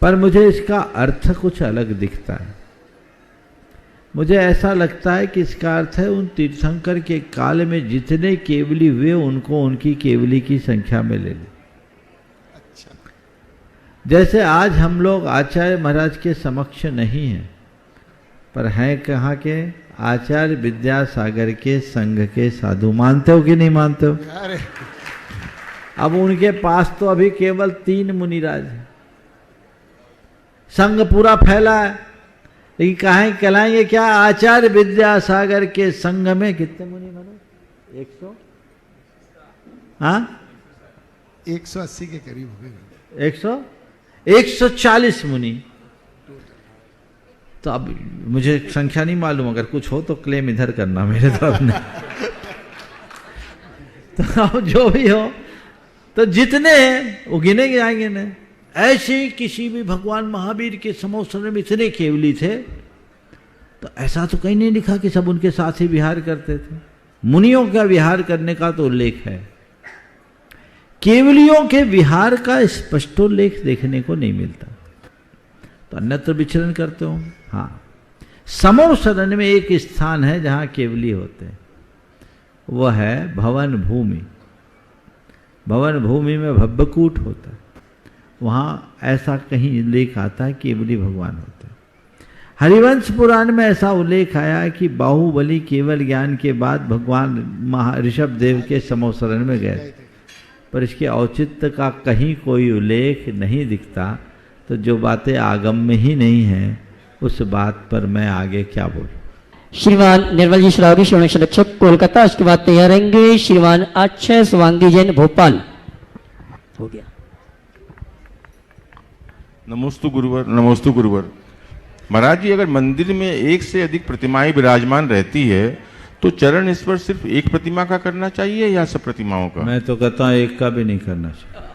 Speaker 4: पर मुझे इसका अर्थ कुछ अलग दिखता है। मुझे ऐसा लगता है कि इसका अर्थ है उन तीर्थंकर के काल में जितने केवली हुए उनको उनकी केवली की संख्या में ले ले। जैसे आज हम लोग आचार्य महाराज के समक्ष नहीं हैं, पर हैं कहाँ के? आचार्य विद्यासागर के संघ के साधु। मानते हो कि नहीं मानते हो? अब उनके पास तो अभी केवल 3 मुनिराज हैं, संघ पूरा फैला है, लेकिन कहें कहलाएंगे क्या? आचार्य विद्यासागर के संघ में कितने मुनि मानो? 100? हाँ,
Speaker 11: 180 के करीब हो गए।
Speaker 4: 140 मुनि। तो अब मुझे संख्या नहीं मालूम, अगर कुछ हो तो क्लेम इधर करना, मेरे तरफ नहीं। तो अब जो भी हो, तो जितने हैं वो गिने जाएंगे ना। ऐसे ही किसी भी भगवान महावीर के समोसरण में इतने केवली थे, तो ऐसा तो कहीं नहीं लिखा कि सब उनके साथ ही विहार करते थे। मुनियों का विहार करने का तो उल्लेख है, केवलियों के विहार का स्पष्टोल्लेख देखने को नहीं मिलता। तो अन्यत्र विचरण करते हो। हाँ, समोसरण में एक स्थान है जहां केवली होते हैं, वह है भवन भूमि। भवन भूमि में भव्यकूट होता है, वहां ऐसा कहीं उल्लेख आता है केवली भगवान होते हैं। हरिवंश पुराण में ऐसा उल्लेख आया कि बाहुबली केवल ज्ञान के बाद भगवान ऋषभ देव के समोसरण में गए, पर इसके औचित्य का कहीं कोई उल्लेख नहीं दिखता। तो जो बातें आगम में ही नहीं है, उस बात पर मैं आगे क्या बोलूं।
Speaker 3: श्रीमान निर्मल जी श्रावरी श्रवण संरक्षक कोलकाता, उसके बाद तैयार रहेंगे श्रीमान अक्षय स्वांगी जैन भोपाल। हो गया।
Speaker 12: नमोस्तु गुरुवर, नमोस्तु गुरुवर। महाराज जी, अगर मंदिर में एक से अधिक प्रतिमाएं विराजमान रहती है तो चरण स्पर्श सिर्फ एक प्रतिमा का करना चाहिए या सब प्रतिमाओं का?
Speaker 4: मैं तो कहता हूं एक का भी नहीं करना चाहिए,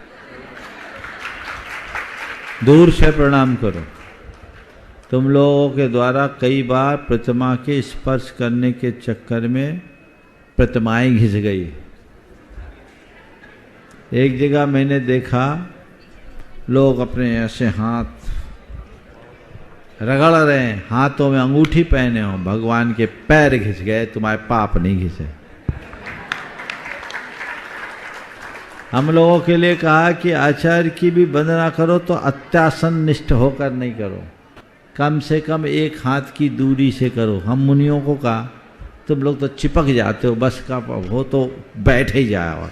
Speaker 4: दूर से प्रणाम करो। तुम लोगों के द्वारा कई बार प्रतिमा के स्पर्श करने के चक्कर में प्रतिमाएं घिस गई। एक जगह मैंने देखा लोग अपने ऐसे हाथ रगड़ रहे हैं, हाथों में अंगूठी पहने हो, भगवान के पैर घिस गए, तुम्हारे पाप नहीं घिसे। हम लोगों के लिए कहा कि आचार्य की भी वंदना करो तो अत्यासन निष्ठ होकर नहीं करो, कम से कम एक हाथ की दूरी से करो। हम मुनियों को कहा तुम लोग तो चिपक जाते हो, बस का हो तो बैठ ही जाए। और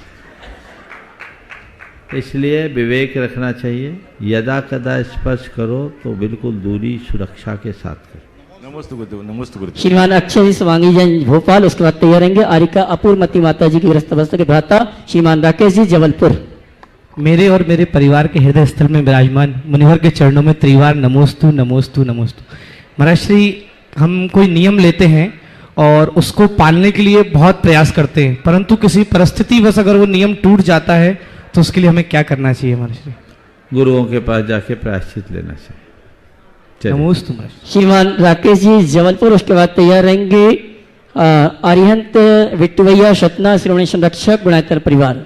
Speaker 4: इसलिए विवेक रखना चाहिए, यदा कदा स्पर्श करो तो बिल्कुल दूरी सुरक्षा के साथ करो।
Speaker 12: नमस्ते गुरुदेव, नमस्ते गुरुदेव।
Speaker 3: श्रीमान अक्षय जी स्वांगी जैन भोपाल, उसके बाद तैयार रहेंगे आरिका अपूर्वमती माता जी की ग्रस्त अवस्था के भ्राता श्रीमान राकेश जी जबलपुर।
Speaker 13: मेरे और मेरे परिवार के हृदय स्थल में विराजमान मुनिवर के चरणों में त्रिवार नमोस्तु नमोस्तु नमोस्तु। महाराज श्री, हम कोई नियम लेते हैं और उसको पालने के लिए बहुत प्रयास करते हैं, परंतु किसी परिस्थितिवश अगर वो नियम टूट जाता है तो उसके लिए हमें क्या करना चाहिए महाराज श्री?
Speaker 4: गुरुओं के पास जाके प्रायश्चित लेना चाहिए।
Speaker 13: नमोस्तु महाराज।
Speaker 3: श्रीमान राकेश जी जबलपुर, उसके बाद तैयार रहेंगे अरिहंत विट्टवैया सतना श्रोमणी संरक्षक गुणायतन परिवार।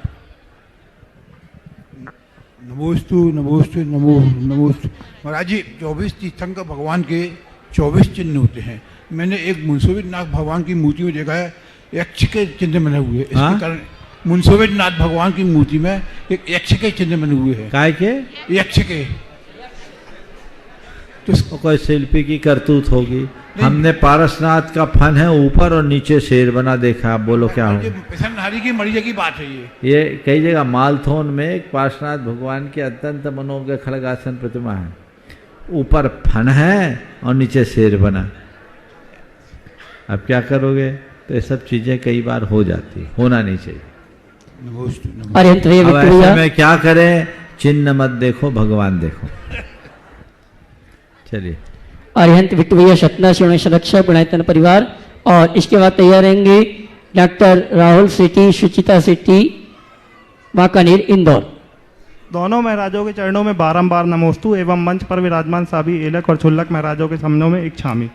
Speaker 14: नमोस्तु नमोस्तु नमोस्तु। महाराज जी 24 तीर्थंकर भगवान के 24 चिन्ह होते हैं। मैंने एक मुंसोवित नाथ भगवान की मूर्ति में देखा है यक्ष के चिन्ह बने हुए। इसके कारण मुंसोवित नाथ भगवान की मूर्ति में एक यक्ष के चिन्ह बने हुए हैं।
Speaker 4: काय के?
Speaker 14: यक्ष के।
Speaker 4: तो कोई शिल्पी की करतूत होगी। हमने पारसनाथ का फन है ऊपर और नीचे शेर बना देखा। आप बोलो क्या हो?
Speaker 14: पेशनहारी की मरीजा की बात है ये
Speaker 4: कई जगह मालथोन में एक पार्श्वनाथ भगवान की अत्यंत मनोज्ञ खड़गासन प्रतिमा है, ऊपर फन है और नीचे शेर बना। अब क्या करोगे? तो ये सब चीजें कई बार हो जाती, होना नहीं चाहिए। अब ऐसे में क्या करें? चिन्ह मत देखो, भगवान देखो। चलिए।
Speaker 3: अरिहंत विट्टवैया सतना श्रोमणी संरक्षक गुणायतन परिवार, और इसके बाद तैयार रहेंगे डॉक्टर राहुल सेठी, सुचिता सेठी, वांकानेर इंदौर।
Speaker 15: दोनों महाराजों के चरणों में बारंबार नमोस्तु एवं मंच पर विराजमान सभी एलक और छुल्लक महाराजों के सामने में एक छामी।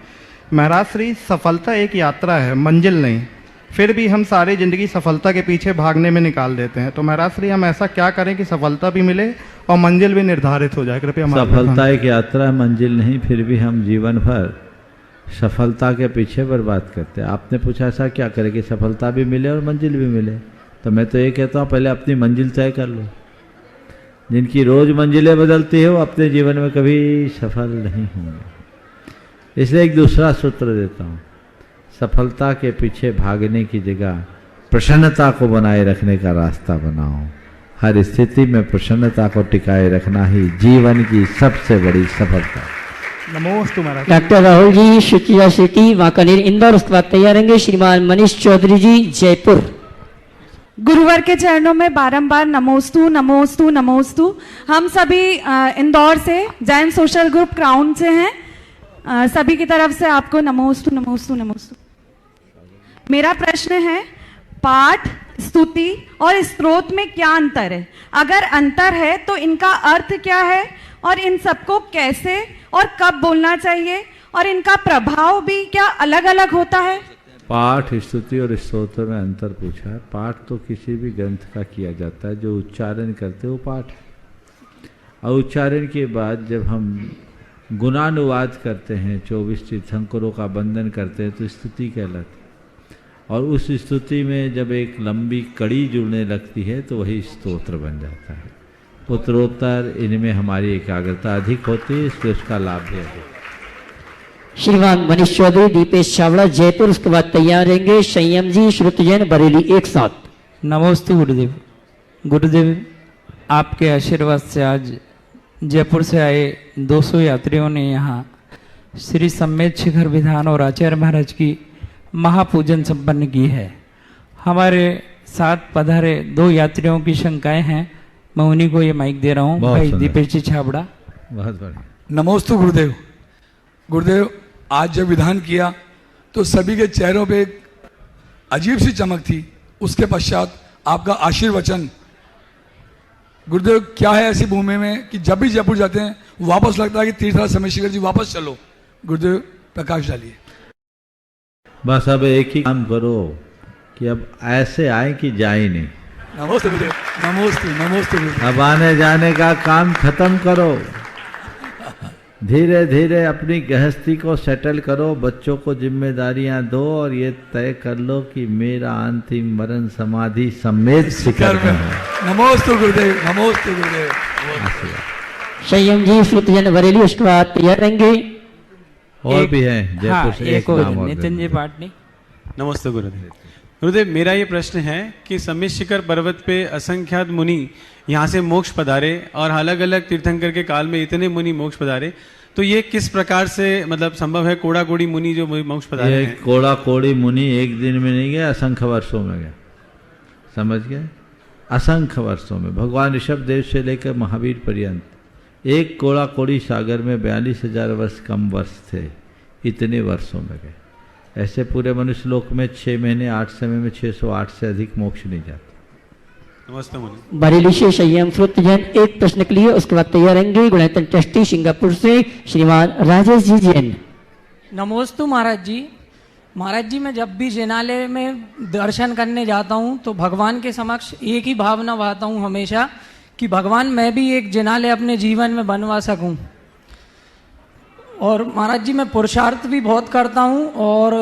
Speaker 15: महाराज श्री, सफलता एक यात्रा है, मंजिल नहीं। फिर भी हम सारी जिंदगी सफलता के पीछे भागने में निकाल देते हैं। तो महाराज श्री, हम ऐसा क्या करें कि सफलता भी मिले और मंजिल भी निर्धारित हो जाए? कृपया।
Speaker 4: सफलता एक यात्रा, मंजिल नहीं। फिर भी हम जीवन भर सफलता के पीछे बर्बाद करते हैं। आपने पूछा ऐसा क्या करें कि सफलता भी मिले और मंजिल भी मिले? तो मैं तो ये कहता हूँ पहले अपनी मंजिल तय कर लो। जिनकी रोज मंजिलें बदलती है वो अपने जीवन में कभी सफल नहीं होंगे। इसलिए एक दूसरा सूत्र देता हूँ, सफलता के पीछे भागने की जगह प्रसन्नता को बनाए रखने का रास्ता बनाओ। हर स्थिति में प्रसन्नता को टिकाए रखना ही जीवन की सबसे बड़ी सफलता।
Speaker 15: नमोस्तु महाराज।
Speaker 3: डॉक्टर राहुल जी, सुचिता सेठी, वांकानेर इंदौर, उसके बाद तैयार रहेंगे श्रीमान मनीष चौधरी जी जयपुर।
Speaker 16: गुरुवर के चरणों में बारंबार नमोस्तु नमोस्तु नमोस्तु। हम सभी इंदौर से जैन सोशल ग्रुप क्राउन से हैं। सभी की तरफ से आपको नमोस्तु नमोस्तु नमोस्तु। मेरा प्रश्न है, पाठ, स्तुति और स्तोत्र में क्या अंतर है? अगर अंतर है तो इनका अर्थ क्या है और इन सबको कैसे और कब बोलना चाहिए और इनका प्रभाव भी क्या अलग अलग होता है?
Speaker 4: पाठ, स्तुति और स्तोत्र में अंतर पूछा है। पाठ तो किसी भी ग्रंथ का किया जाता है, जो उच्चारण करते वो पाठ है। और उच्चारण के बाद जब हम गुणानुवाद करते हैं, 24 तीर्थंकरों का वंदन करते हैं, तो स्तुति कहलाती है। और उस स्तुति में जब एक लंबी कड़ी जुड़ने लगती है तो वही स्तोत्र बन जाता है। उत्तरोत्तर इनमें हमारी एकाग्रता अधिक होती है, इसलिए उसका लाभ भी अधिक।
Speaker 3: श्रीमान मनीष चौधरी, दीपेश छावड़ा जयपुर, उसके बाद तैयार रहेंगे संयम जी, श्रुति जैन बरेली, एक साथ।
Speaker 17: नमोस्तु गुरुदेव। गुरुदेव, आपके आशीर्वाद से आज जयपुर से आए 200 यात्रियों ने यहाँ श्री सम्मेद शिखर विधान और आचार्य महाराज की महापूजन संपन्न की है। हमारे साथ पधारे 2 यात्रियों की शंकाएं हैं, मैं उन्हीं को ये माइक दे रहा हूँ। भाई दीपेश जी छाबड़ा।
Speaker 4: बहुत बढ़िया।
Speaker 18: नमोस्तु गुरुदेव। गुरुदेव, आज जब विधान किया तो सभी के चेहरों पे एक अजीब सी चमक थी। उसके पश्चात आपका आशीर्वचन। गुरुदेव, क्या है ऐसी भूमि में कि जब भी जयपुर जाते हैं वापस लगता है कि तीर्थराज सम्मेद शिखर जी वापस चलो। गुरुदेव प्रकाश डालिए।
Speaker 4: बस अब एक ही काम करो कि अब ऐसे आए कि जाए नहीं।
Speaker 18: नमस्ते गुरुदेव, नमस्ते नमस्ते गुरुदेव।
Speaker 4: अब आने जाने का काम खत्म करो, धीरे धीरे अपनी गृहस्थी को सेटल करो, बच्चों को जिम्मेदारियां दो और ये तय कर लो कि मेरा अंतिम मरण समाधि समेत शिखर में हो।
Speaker 18: नमस्ते गुरुदेव, नमस्ते गुरुदेव।
Speaker 3: संयम जी श्रुतजन बरेली, उसके बाद तैयार रहेंगे।
Speaker 4: और भी हैं जयपुर से, एक नाम और
Speaker 17: नितिन जी पाटनी।
Speaker 19: नमस्ते गुरुदेव। गुरुदेव, मेरा ये प्रश्न है कि समेत शिखर पर्वत पे असंख्यात मुनि यहाँ से मोक्ष पधारे और अलग अलग तीर्थंकर के काल में इतने मुनि मोक्ष पधारे, तो ये किस प्रकार से मतलब संभव है? कोड़ा कोड़ी मुनि जो मोक्ष पधारे हैं,
Speaker 4: कोड़ा कोड़ी मुनि एक दिन में नहीं गया, असंख्य वर्षों में गया। समझ गए? असंख्य वर्षों में भगवान ऋषभ देव से लेकर महावीर पर्यंत एक कोड़ा कोड़ी सागर में 42,000 वर्ष कम वर्ष थे, इतने वर्षों में गए। ऐसे पूरे मनुष्य लोक में 6 महीने 8 समय में 608 से अधिक मोक्ष नहीं जाते।
Speaker 19: नमस्ते मुनि।
Speaker 3: बरेली से संयम श्रुतजन एक प्रश्न के लिए, उसके बाद तैयार रहेंगे गुणायतन ट्रस्टी सिंगापुर से श्रीमान राजेश जी जैन।
Speaker 20: नमोस्तु महाराज जी। महाराज जी, मैं जब भी जिनालय में दर्शन करने जाता हूँ तो भगवान के समक्ष एक ही भावना बहाता हूँ हमेशा कि भगवान मैं भी एक जिनालय अपने जीवन में बनवा सकूं। और महाराज जी, मैं पुरुषार्थ भी बहुत करता हूं और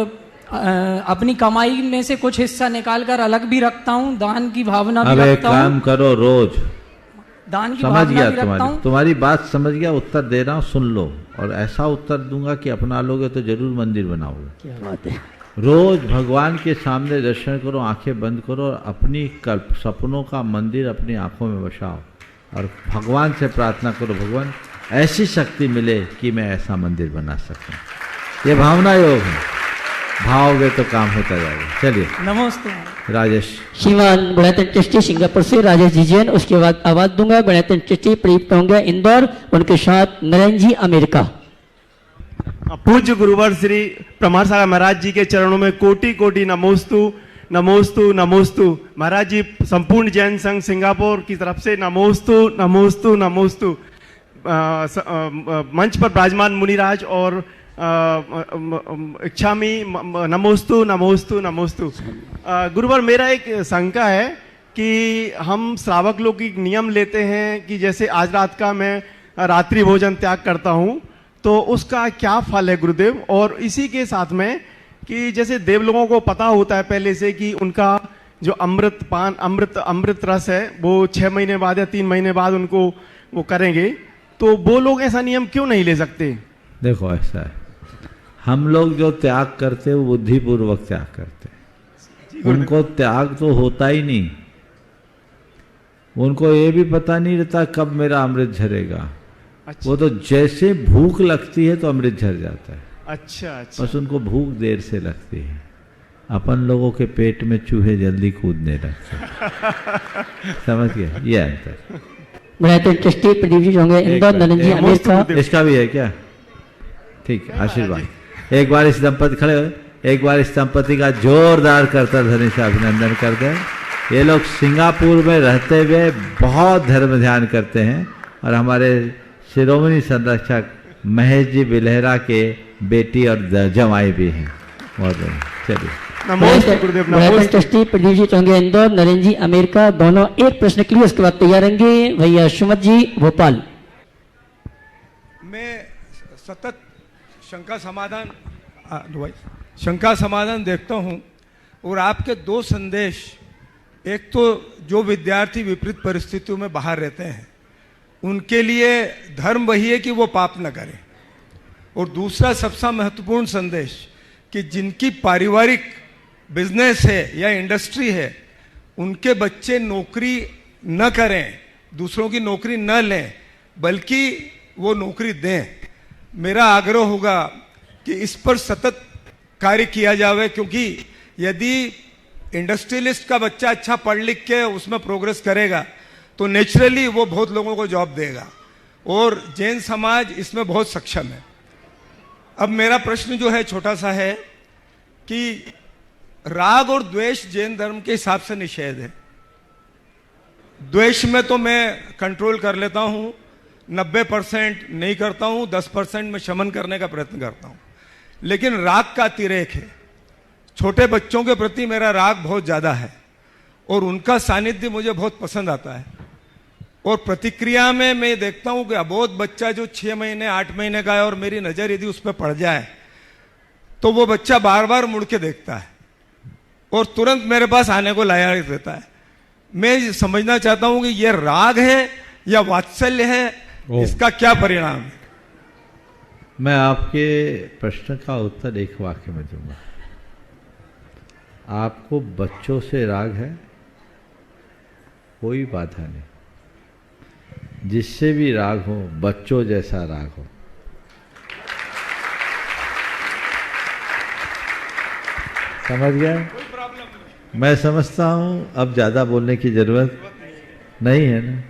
Speaker 20: अपनी कमाई में से कुछ हिस्सा निकाल कर अलग भी रखता हूं, दान की भावना भी रखता हूं।
Speaker 4: काम करो रोज,
Speaker 20: दान की
Speaker 4: समझ
Speaker 20: भावना
Speaker 4: गया
Speaker 20: भी रखता हूं।
Speaker 4: तुम्हारी बात समझ गया, उत्तर दे रहा हूँ, सुन लो। और ऐसा उत्तर दूंगा कि अपना लोगे तो जरूर मंदिर बनाओगे।
Speaker 3: क्या बात है।
Speaker 4: रोज भगवान के सामने दर्शन करो, आंखें बंद करो और अपनी सपनों का मंदिर अपनी आंखों में बसाओ और भगवान से प्रार्थना करो, भगवान ऐसी शक्ति मिले कि मैं ऐसा मंदिर बना सकूं। ये भावना योग है, भावोगे तो काम होता जाएगा। चलिए
Speaker 20: नमस्ते
Speaker 4: राजेश।
Speaker 3: श्रीमान गुणायतन ट्रस्टी सिंगापुर से राजेश जी जैन, उसके बाद आवाज दूंगा गुणायतन ट्रस्टी प्रदीप होंगे इंदौर, उनके साथ नरेंद्र जी अमेरिका।
Speaker 21: पूज्य गुरुवर श्री प्रमाण सागर महाराज जी के चरणों में कोटि कोटि नमोस्तु नमोस्तु नमोस्तु। महाराज जी, संपूर्ण जैन संघ सिंगापुर की तरफ से नमोस्तु नमोस्तु नमोस्तु। मंच पर विराजमान मुनिराज और इच्छामी नमोस्तु नमोस्तु नमोस्तु। गुरुवर, मेरा एक शंका है कि हम श्रावक लोग की नियम लेते हैं कि जैसे आज रात का मैं रात्रि भोजन त्याग करता हूँ, तो उसका क्या फल है गुरुदेव? और इसी के साथ में कि जैसे देव लोगों को पता होता है पहले से कि उनका जो अमृत रस है वो 6 महीने बाद या 3 महीने बाद उनको वो करेंगे, तो वो लोग ऐसा नियम क्यों नहीं ले सकते?
Speaker 4: देखो ऐसा है, हम लोग जो त्याग करते हैं वो बुद्धिपूर्वक त्याग करते हैं। उनको त्याग तो होता ही नहीं, उनको ये भी पता नहीं रहता कब मेरा अमृत झरेगा। अच्छा। वो तो जैसे भूख लगती है तो अमृत झर जाता है।
Speaker 21: अच्छा।
Speaker 4: बस उनको भूख देर से लगती है। अपन लोगों के पेट में चूहे जल्दी कूदने लगते हैं। समझ गए? ये अंतर।
Speaker 3: गुणायतन ट्रस्टी प्रदीप जी होंगे इंदौर, नरेंद्र जी अमेरिका।
Speaker 4: इसका भी है क्या? ठीक है, आशीर्वाद। एक बार इस दंपति खड़े हो, एक बार इस दंपति का जोरदार करतर ध्वनि से अभिनंदन कर दें। ये लोग सिंगापुर में रहते हुए बहुत धर्म ध्यान करते हैं और हमारे शिरोमणि संरक्षक महेश जी बिलहरा के बेटी और जमाई भी हैं। बहुत चलिए
Speaker 21: नमस्ते गुरुदेव।
Speaker 3: नमस्ते ट्रस्टी प्रदीप जी होंगे इंदौर, नरेंद्र जी अमेरिका, दोनों एक प्रश्न के लिए, उसके बाद तैयार रहेंगे भैया सुमत जी भोपाल।
Speaker 14: मैं सतत शंका समाधान देखता हूँ और आपके 2 संदेश, एक तो जो विद्यार्थी विपरीत परिस्थितियों में बाहर रहते हैं उनके लिए धर्म वही है कि वो पाप न करें, और दूसरा सबसे महत्वपूर्ण संदेश कि जिनकी पारिवारिक बिजनेस है या इंडस्ट्री है उनके बच्चे नौकरी न करें, दूसरों की नौकरी न लें, बल्कि वो नौकरी दें। मेरा आग्रह होगा कि इस पर सतत कार्य किया जाए, क्योंकि यदि इंडस्ट्रियलिस्ट का बच्चा अच्छा पढ़ लिख के उसमें प्रोग्रेस करेगा तो नेचुरली वो बहुत लोगों को जॉब देगा, और जैन समाज इसमें बहुत सक्षम है। अब मेरा प्रश्न जो है छोटा सा है कि राग और द्वेष जैन धर्म के हिसाब से निषेध है। द्वेष में तो मैं कंट्रोल कर लेता हूं,
Speaker 1: 90% नहीं करता हूँ, 10% में शमन करने का प्रयत्न करता हूँ। लेकिन राग का अतिरेक है। छोटे बच्चों के प्रति मेरा राग बहुत ज़्यादा है और उनका सानिध्य मुझे बहुत पसंद आता है। और प्रतिक्रिया में मैं देखता हूँ कि अबोध बच्चा जो 6 महीने 8 महीने का है और मेरी नज़र यदि उस पर पड़ जाए तो वो बच्चा बार बार मुड़ के देखता है और तुरंत मेरे पास आने को लाया रहता है। मैं समझना चाहता हूँ कि ये राग है या वात्सल्य है, इसका क्या परिणाम है?
Speaker 4: मैं आपके प्रश्न का उत्तर एक वाक्य में दूंगा। आपको बच्चों से राग है, कोई बाधा नहीं। जिससे भी राग हो, बच्चों जैसा राग हो। समझ गए? मैं समझता हूं अब ज्यादा बोलने की जरूरत नहीं है ना।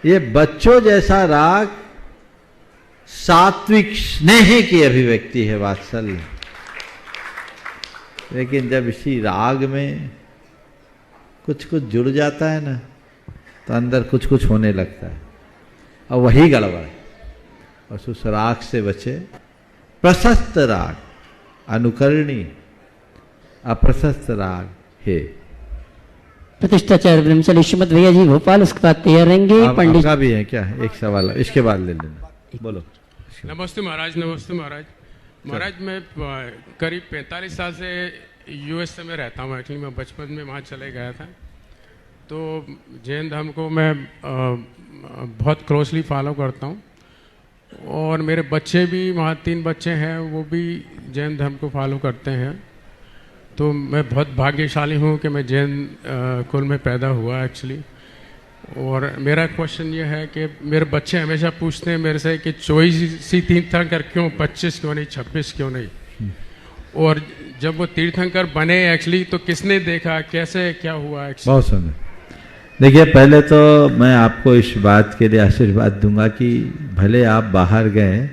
Speaker 4: ये बच्चों जैसा राग सात्विक स्नेह की अभिव्यक्ति है, वात्सल्य। लेकिन जब इसी राग में कुछ कुछ जुड़ जाता है ना, तो अंदर कुछ कुछ होने लगता है और वही गड़बड़ है। और उस राग से बचे। प्रशस्त राग अनुकरणीय, अप्रशस्त राग है।
Speaker 3: प्रतिष्ठाचार्य ब्रह्मचारी श्रीमद भैया जी भोपाल, उसके बाद तैयार रहेंगे पंडित
Speaker 4: का भी है क्या? एक सवाल इसके बाद ले लेना, बोलो।
Speaker 22: नमस्ते महाराज। नमस्ते महाराज। महाराज मैं करीब 45 साल से यूएसए में रहता हूँ। एक्चुअली मैं बचपन में वहाँ चले गया था, तो जैन धर्म को मैं बहुत क्लोजली फॉलो करता हूँ और मेरे बच्चे भी, वहाँ 3 बच्चे हैं, वो भी जैन धर्म को फॉलो करते हैं। तो मैं बहुत भाग्यशाली हूँ कि मैं जैन कुल में पैदा हुआ एक्चुअली। और मेरा क्वेश्चन ये है कि मेरे बच्चे हमेशा पूछते हैं मेरे से कि 24 तीर्थंकर क्यों, 25 क्यों नहीं, 26 क्यों नहीं। और जब वो तीर्थंकर बने एक्चुअली तो किसने देखा, कैसे, क्या हुआ एक्चुअली?
Speaker 4: बहुत सुंदर। देखिए, पहले तो मैं आपको इस बात के लिए आशीर्वाद दूंगा कि भले आप बाहर गए,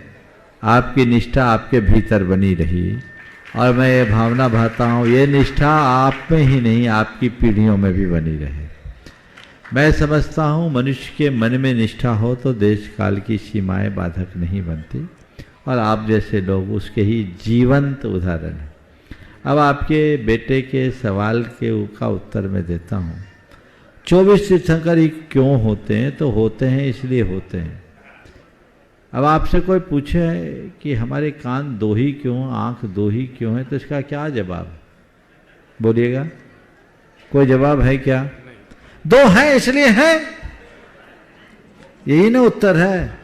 Speaker 4: आपकी निष्ठा आपके भीतर बनी रही। और मैं ये भावना भाता हूँ, ये निष्ठा आप में ही नहीं, आपकी पीढ़ियों में भी बनी रहे। मैं समझता हूँ मनुष्य के मन में निष्ठा हो तो देश काल की सीमाएं बाधक नहीं बनती, और आप जैसे लोग उसके ही जीवंत उदाहरण हैं। अब आपके बेटे के सवाल का उत्तर मैं देता हूँ। 24 तीर्थंकर ही क्यों होते हैं? तो होते हैं इसलिए होते हैं। अब आपसे कोई पूछे कि हमारे कान 2 ही क्यों, आँख 2 ही क्यों है, तो इसका क्या जवाब? बोलिएगा, कोई जवाब है क्या? 2 हैं इसलिए हैं, यही ना उत्तर है।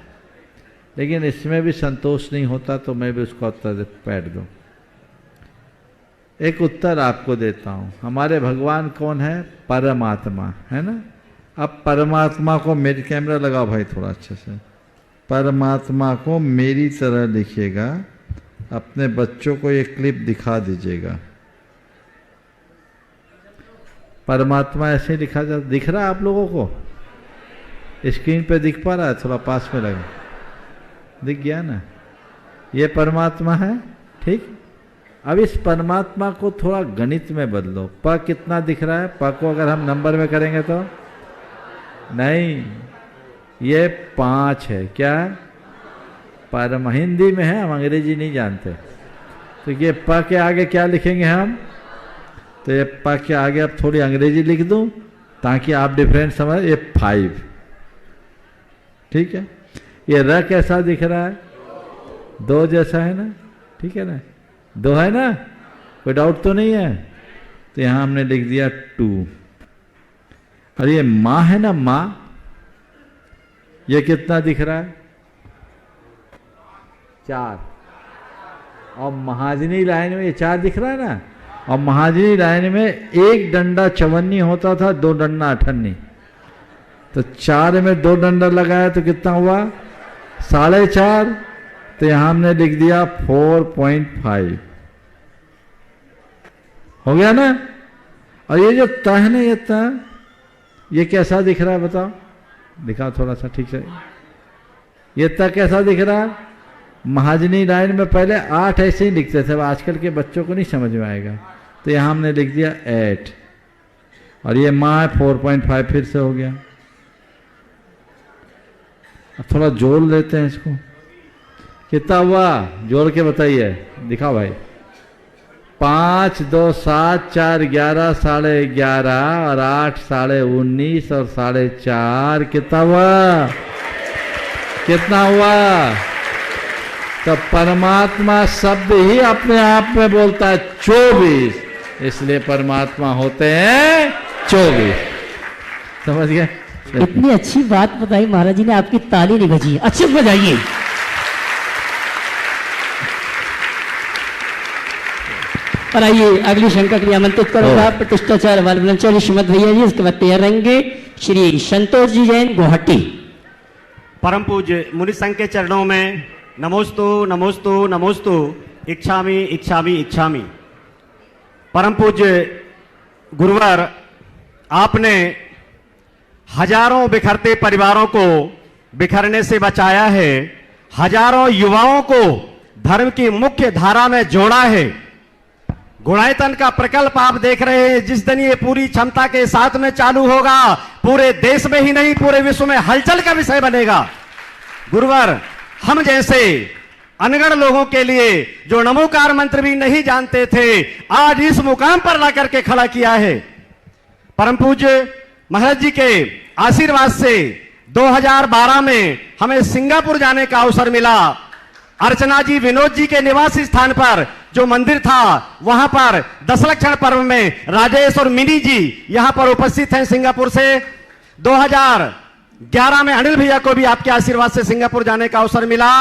Speaker 4: लेकिन इसमें भी संतोष नहीं होता तो मैं भी उसका उत्तर बैठ दूं। एक उत्तर आपको देता हूं। हमारे भगवान कौन है? परमात्मा, है ना। अब परमात्मा को, मेरी कैमरा लगाओ भाई थोड़ा अच्छे से, परमात्मा को मेरी तरह लिखिएगा। अपने बच्चों को ये क्लिप दिखा दीजिएगा। परमात्मा ऐसे लिखा जाता, दिख रहा है आप लोगों को? स्क्रीन पे दिख पा रहा है? थोड़ा पास में लगा, दिख गया ना? ये परमात्मा है, ठीक। अब इस परमात्मा को थोड़ा गणित में बदलो। प कितना दिख रहा है? प को अगर हम नंबर में करेंगे तो नहीं, ये 5 है। क्या है? परम। हिंदी में है, हम अंग्रेजी नहीं जानते। तो ये प के आगे क्या लिखेंगे हम? तो ये प के आगे अब थोड़ी अंग्रेजी लिख दूं ताकि आप डिफरेंस समझ। ये 5, ठीक है। ये र कैसा दिख रहा है? 2 जैसा है ना, ठीक है ना? 2 है ना, कोई डाउट तो नहीं है? तो यहां हमने लिख दिया 2। और ये माँ है ना, माँ, ये कितना दिख रहा है? 4। और महाजनी लाइन में ये 4 दिख रहा है ना। और महाजनी लाइन में 1 डंडा 54 होता था, 2 डंडा 58। तो 4 में 2 डंडा लगाया तो कितना हुआ? 4.5। तो यहां हमने लिख दिया 4.5। हो गया ना। और ये जो त है ना, ये त, ये कैसा दिख रहा है बताओ? दिखाओ थोड़ा सा ठीक से। ये त कैसा दिख रहा है? महाजनी लाइन में पहले 8 ऐसे ही लिखते थे, आजकल के बच्चों को नहीं समझ में आएगा। तो यहां हमने लिख दिया 8। और ये माँ है 4.5, फिर से हो गया। थोड़ा जोड़ लेते हैं इसको। कितना हुआ जोड़ के बताइए, दिखाओ भाई। 5, 2, 7, 4, 11, 11.5 और 8, 19.5 और 4.5 कितना हुआ? कितना हुआ? तो परमात्मा शब्द ही अपने आप में बोलता है 24, इसलिए परमात्मा होते हैं 24। समझ गए?
Speaker 3: इतनी अच्छी बात बताई महाराज जी ने, आपकी ताली नहीं बजी, अच्छे से बजाइए। और आइए अगली शंका के लिए आमंत्रित करूंगा प्रतिष्ठाचार्य वाल्मीचार्य श्रीमद भैया जी। इसके बाद तैयार रहेंगे श्री संतोष जी जैन गुवाहाटी।
Speaker 2: परम पूज्य मुनि संघ के चरणों में नमोस्तु नमोस्तु नमोस्तु, इच्छामि इच्छामि इच्छामि। परम पूज्य गुरुवर, आपने हजारों बिखरते परिवारों को बिखरने से बचाया है, हजारों युवाओं को धर्म की मुख्य धारा में जोड़ा है। गुणायतन का प्रकल्प आप देख रहे हैं, जिस दिन ये पूरी क्षमता के साथ में चालू होगा, पूरे देश में ही नहीं पूरे विश्व में हलचल का विषय बनेगा। गुरुवर, हम जैसे अनगढ़ लोगों के लिए जो नमोकार मंत्र भी नहीं जानते थे, आज इस मुकाम पर ला करके खड़ा किया है। परम पूज्य महाराज जी के आशीर्वाद से 2012 में हमें सिंगापुर जाने का अवसर मिला। अर्चना जी विनोद जी के निवास स्थान पर जो मंदिर था, वहां पर दशलक्षण पर्व में राजेश और मिनी जी यहां पर उपस्थित हैं सिंगापुर से। 2011 में अनिल भैया को भी आपके आशीर्वाद से सिंगापुर जाने का अवसर मिला।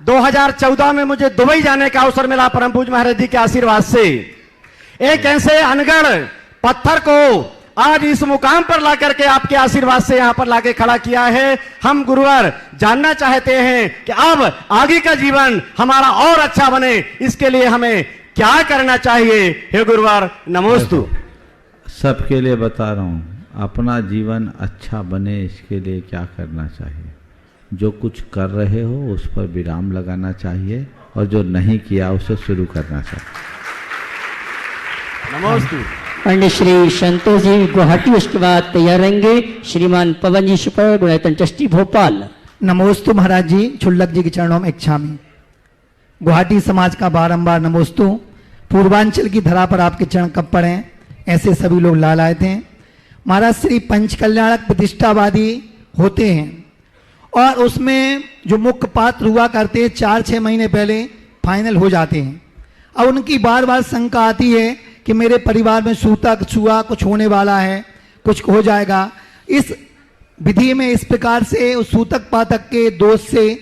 Speaker 2: 2014 में मुझे दुबई जाने का अवसर मिला परम पूज्य महाराज जी के आशीर्वाद से। एक ऐसे अनगढ़ पत्थर को आज इस मुकाम पर ला करके आपके आशीर्वाद से यहां पर लाके खड़ा किया है। हम गुरुवर जानना चाहते हैं कि अब आगे का जीवन हमारा और अच्छा बने, इसके लिए हमें क्या करना चाहिए? हे गुरुवर नमोस्तु।
Speaker 4: सबके लिए बता रहा हूं, अपना जीवन अच्छा बने इसके लिए क्या करना चाहिए। जो कुछ कर रहे हो उस पर विराम लगाना चाहिए, और जो नहीं किया उसे शुरू करना चाहिए।
Speaker 2: नमोस्तु।
Speaker 3: पंडित श्री संतोष जी गुवाहाटी। उसके बाद तैयार रहेंगे श्रीमान पवन जी शुक्ल, गुणायतन ट्रस्टी भोपाल।
Speaker 5: नमोस्तु महाराज जी, छुल्लक जी के चरणों में इच्छामि। गुवाहाटी समाज का बारंबार नमोस्तु। पूर्वांचल की धरा पर आपके चरण कब पड़े, ऐसे सभी लोग लालायत हैं। महाराज श्री पंचकल्याणक प्रतिष्ठावादी होते हैं, और उसमें जो मुख्य पात्र हुआ करते हैं 4-6 महीने पहले फाइनल हो जाते हैं। अब उनकी बार बार शंका आती है कि मेरे परिवार में सूतक छुआ कुछ होने वाला है, कुछ हो जाएगा। इस विधि में इस प्रकार से उस सूतक पातक के दोष से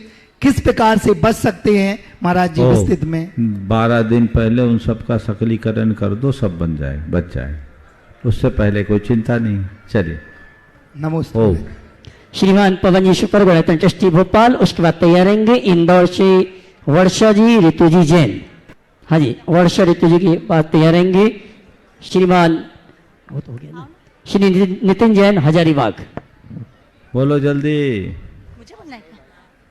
Speaker 5: किस प्रकार से बच सकते हैं महाराज जी विस्तृत में?
Speaker 4: 12 दिन पहले उन सब का सकलीकरण कर दो, सब बन जाए, बच जाए, उससे पहले कोई चिंता नहीं। चलिए
Speaker 5: नमस्ते।
Speaker 3: श्रीमान पवन जी शुक्ल, गुणायतन ट्रस्टी भोपाल। उसके बाद तैयार रहेंगे इंदौर से वर्षा जी ऋतु जी जैन। हाँ जी, वर्षा ऋतु जी की बात तैयार रहेंगे श्रीमान, वो तो हो गया ना, श्री नितिन जैन हजारीबाग।
Speaker 4: बोलो जल्दी।
Speaker 23: मुझे बोलना है।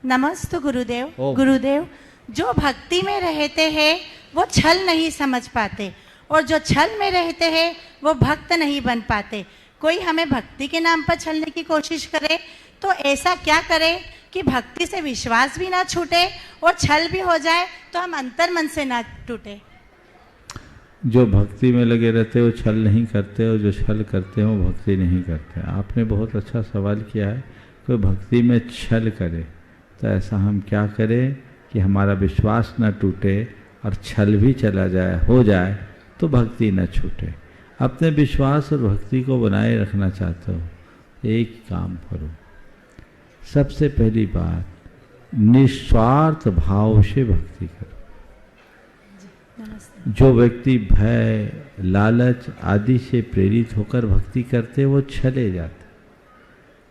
Speaker 23: नमस्ते गुरुदेव। गुरुदेव, जो भक्ति में रहते हैं वो छल नहीं समझ पाते, और जो छल में रहते हैं वो भक्त नहीं बन पाते। कोई हमें भक्ति के नाम पर छलने की कोशिश करे तो ऐसा क्या करे कि भक्ति से विश्वास भी ना छूटे और छल भी हो जाए तो हम अंतर मन से ना टूटे।
Speaker 4: जो भक्ति में लगे रहते हो छल नहीं करते, और जो छल करते हो भक्ति नहीं करते। आपने बहुत अच्छा सवाल किया है। कोई भक्ति में छल करे तो ऐसा हम क्या करें कि हमारा विश्वास न टूटे और छल भी चला जाए, हो जाए तो भक्ति न छूटे। अपने विश्वास और भक्ति को बनाए रखना चाहते हो, एक काम करो। सबसे पहली बात, निस्वार्थ भाव से भक्ति करो। जो व्यक्ति भय, लालच आदि से प्रेरित होकर भक्ति करते वो छले जाते,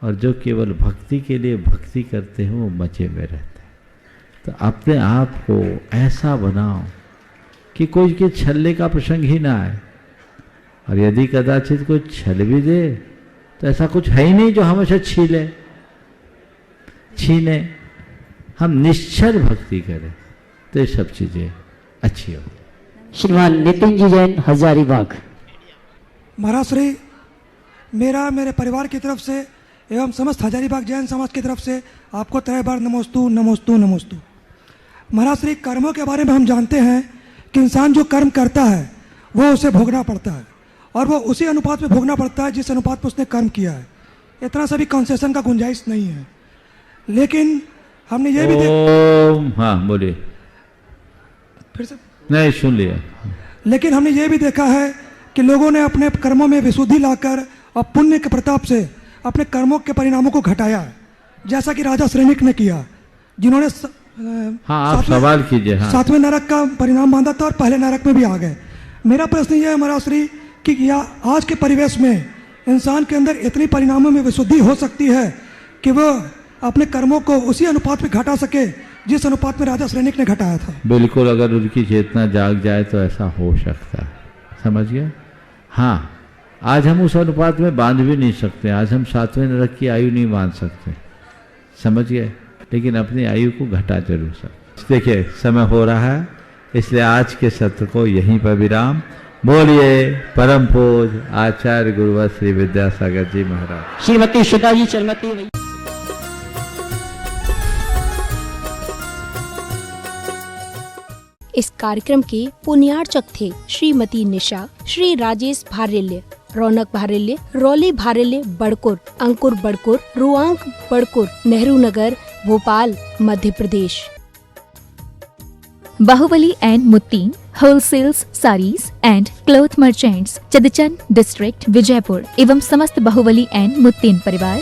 Speaker 4: और जो केवल भक्ति के लिए भक्ति करते हैं वो मजे में रहते हैं। तो अपने आप को ऐसा बनाओ कि कोई के छलने का प्रसंग ही ना आए, और यदि कदाचित कोई छल भी दे तो ऐसा कुछ है ही नहीं जो हमेशा छीने। हम निश्चल भक्ति करें तो ये सब चीजें अच्छी हो।
Speaker 3: श्रीमान नितिन जी जैन हजारीबाग।
Speaker 24: महाराज श्री, मेरे परिवार की तरफ से
Speaker 6: एवं समस्त हजारीबाग जैन समाज की तरफ से आपको तय बार नमोस्तु नमोस्तु नमोस्तु। महाराज श्री, कर्मों के बारे में हम जानते हैं कि इंसान जो कर्म करता है वो उसे भोगना पड़ता है और वो उसी अनुपात में भोगना पड़ता है जिस अनुपात में उसने कर्म किया है। इतना सा भी कंसेशन का गुंजाइश नहीं है। लेकिन हमने ये भी
Speaker 4: हाँ बोलिए,
Speaker 6: फिर से
Speaker 4: नहीं सुन लिया।
Speaker 6: लेकिन हमने ये भी देखा है कि लोगों ने अपने कर्मों में विशुद्धि लाकर और पुण्य के प्रताप से अपने कर्मों के परिणामों को घटाया है, जैसा कि राजा श्रेणिक ने किया, जिन्होंने
Speaker 4: हाँ आप सवाल कीजिए। हाँ।
Speaker 6: 7वें नरक का परिणाम बांधा था और पहले नरक में भी आ गए। मेरा प्रश्न यह है महाराज श्री कि या आज के परिवेश में इंसान के अंदर इतनी परिणामों में विशुद्धि हो सकती है कि वो अपने कर्मों को उसी अनुपात में घटा सके जिस अनुपात में राजा श्रेणिक ने घटाया था।
Speaker 4: बिल्कुल, अगर उनकी चेतना जाग जाए तो ऐसा हो सकता है, समझ गए। हाँ, आज हम उस अनुपात में बांध भी नहीं सकते, आज हम 7वें नरक की आयु नहीं बांध सकते, समझ गए, लेकिन अपनी आयु को घटा जरूर सकते। देखिए समय हो रहा है, इसलिए आज के सत्र को यहीं पर विराम। बोलिए परम पूज आचार्य गुरुवर श्री विद्यासागर जी महाराज।
Speaker 3: श्रीमती सुधा जी चलमती।
Speaker 7: इस कार्यक्रम के पुण्यार्चक थे Shrimati Nisha, Shri Rajesh Bharilya, Raunak Bharilya, Rauli Bharilya Badkur, Ankur Badkur, Ruank Badkur, Nehru Nagar, Bhopal, Madhya Pradesh.
Speaker 8: Bahubali and Muttin wholesales saris and cloth merchants, Chadchan district, Vijayapur एवं समस्त बाहुबली एंड मुत्तीन परिवार